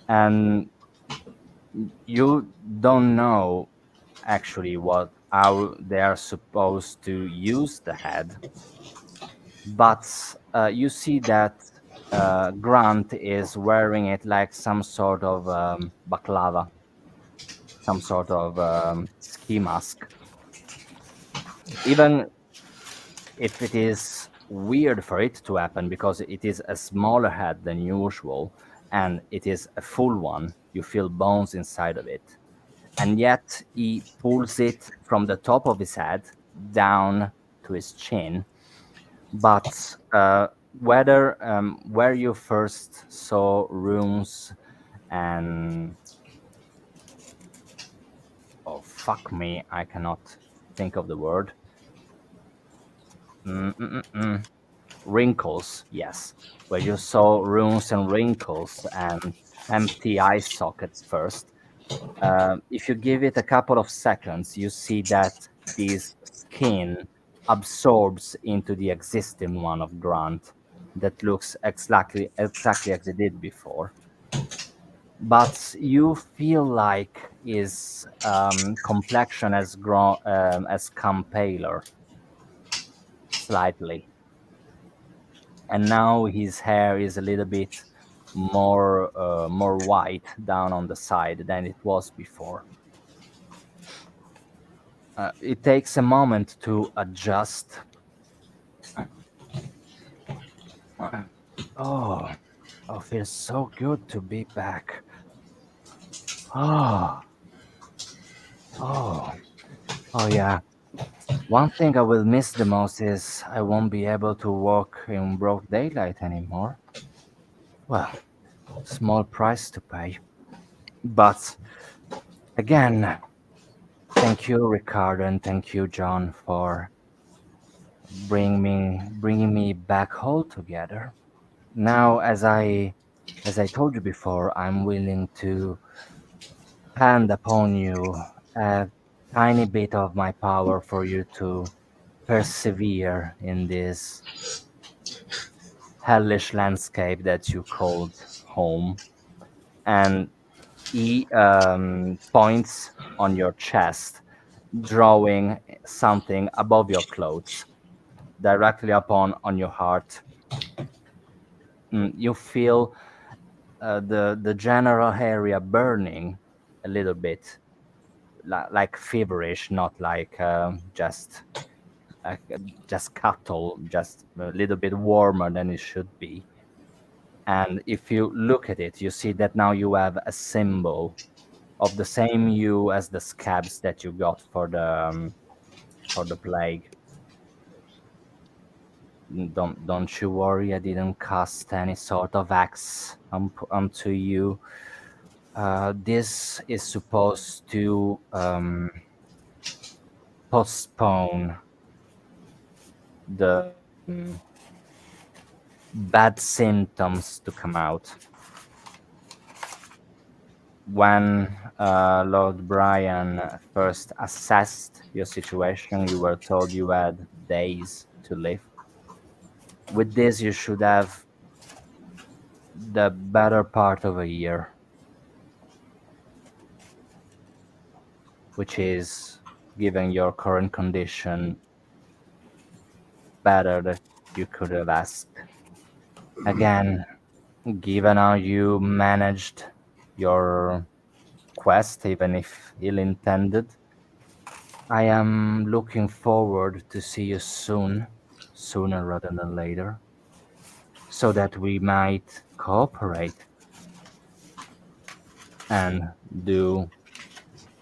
and you don't know actually how they are supposed to use the head, but you see that Grant is wearing it like some sort of baklava, some sort of ski mask. Even if it is weird for it to happen because it is a smaller head than usual and it is a full one, you feel bones inside of it. And yet he pulls it from the top of his head down to his chin. But where you first saw runes and oh fuck me, I cannot think of the word. Wrinkles, yes, where you saw runes and wrinkles and empty eye sockets first. If you give it a couple of seconds, you see that this skin absorbs into the existing one of Grant that looks exactly as it did before. But you feel like his complexion has come paler slightly, and now his hair is a little bit more white down on the side than it was before. It takes a moment to adjust. Oh, oh, feels so good to be back. Oh, oh, oh, yeah. One thing I will miss the most is I won't be able to walk in broad daylight anymore. Well, small price to pay. But again, thank you, Riccardo, and thank you, John, for bringing me back whole together. Now, as I told you before, I'm willing to hand upon you a tiny bit of my power for you to persevere in this hellish landscape that you called home. And he points on your chest, drawing something above your clothes, directly upon on your heart. You feel the general area burning a little bit, like feverish, not like just cattle, just a little bit warmer than it should be. And if you look at it, you see that now you have a symbol of the same hue as the scabs that you got for the plague. Don't you worry, I didn't cast any sort of axe onto you. This is supposed to postpone the bad symptoms to come out. When Lord Brian first assessed your situation, you were told you had days to live. With this, you should have the better part of a year, which is, given your current condition, better that you could have asked. Again, given how you managed your quest, even if ill-intended, I am looking forward to see you soon, sooner rather than later, so that we might cooperate and do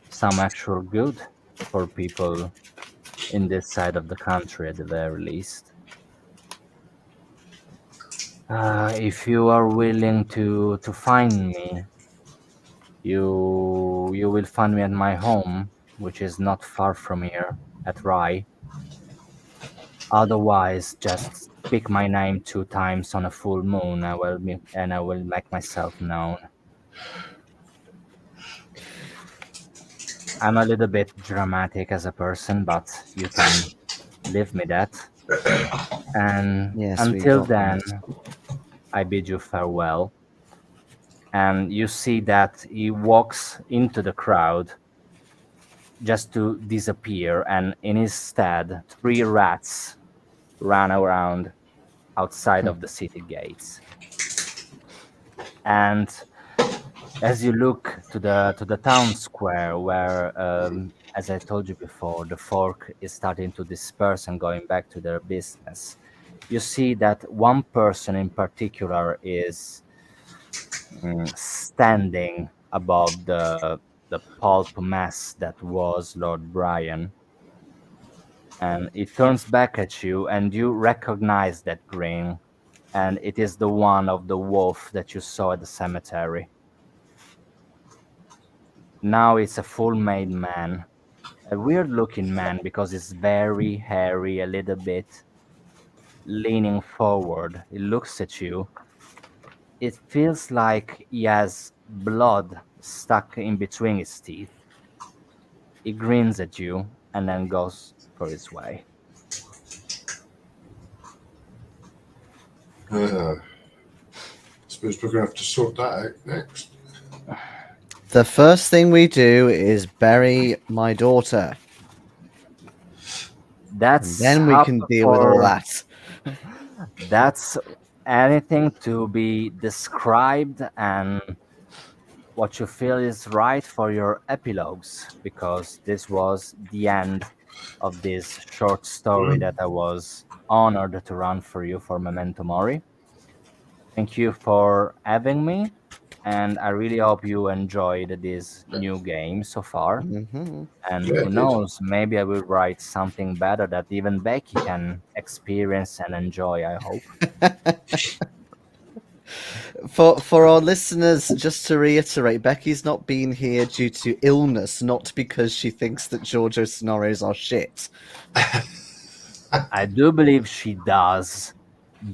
some actual good for people in this side of the country at the very least. If you are willing to find me, you will find me at my home, which is not far from here, at Rye. Otherwise, just speak my name 2 times on a full moon. I will make myself known. I'm a little bit dramatic as a person, but you can leave me that. And Yes, we until got then, that. I bid you farewell. And you see that he walks into the crowd just to disappear, and in his stead, 3 rats ran around outside of the city gates. And as you look to the town square, where, as I told you before, the folk is starting to disperse and going back to their business, you see that one person in particular is standing above the pulp mess that was Lord Brian. And he turns back at you, and you recognize that grin and it is the one of the wolf that you saw at the cemetery. Now it's a full-made man, a weird-looking man because it's very hairy, a little bit leaning forward. He looks at you. It feels like he has blood stuck in between his teeth. He grins at you and then goes for his way. Suppose we're going to have to sort that out next. The first thing we do is bury my daughter. That's And then we up can deal with all for- that. That's anything to be described and what you feel is right for your epilogues, because this was the end of this short story that I was honored to run for you for Memento Mori. Thank you for having me, and I really hope you enjoyed this new game so far. Hmm. And Yeah, who it did. knows, maybe I will write something better that even Becky can experience and enjoy, I hope. For our listeners, just to reiterate, Becky's not been here due to illness, not because she thinks that Giorgio scenarios are shit. I do believe she does,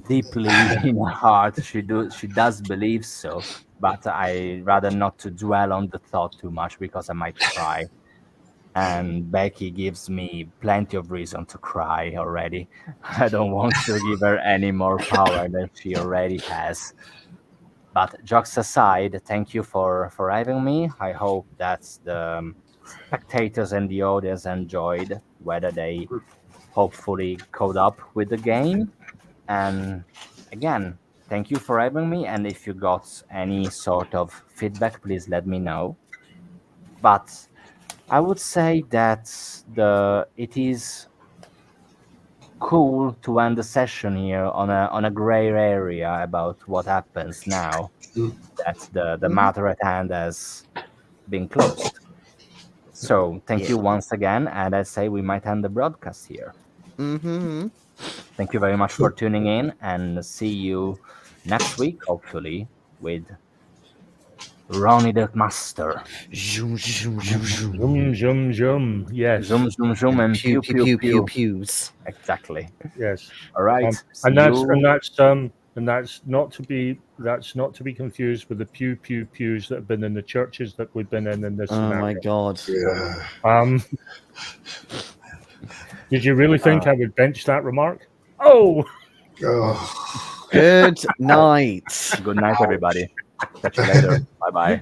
deeply in her heart. She does believe so, but I rather not to dwell on the thought too much because I might cry. And Becky gives me plenty of reason to cry already. I don't want to give her any more power than she already has. But jokes aside, thank you for having me. I hope that the spectators and the audience enjoyed, whether they hopefully caught up with the game. And again, thank you for having me. And if you got any sort of feedback, please let me know. But I would say that it is cool to end the session here on a gray area about what happens now that the matter at hand has been closed. So thank you once again, and I say we might end the broadcast here. Mm-hmm. Thank you very much for tuning in, and see you next week, hopefully, with Ronnie the Master. Zoom, zoom, zoom, zoom. Zoom, zoom, zoom. Yes. Zoom, zoom, zoom, and Pew, pew, pew, pew, pew, pew. pews. Exactly. Yes. All right. And See that's not to be confused with the pews that have been in the churches that we've been in this Oh scenario. my god. Yeah. Did you really think I would bench that remark? Oh, Oh. Good night. Good night, everybody. Catch you later. Bye bye.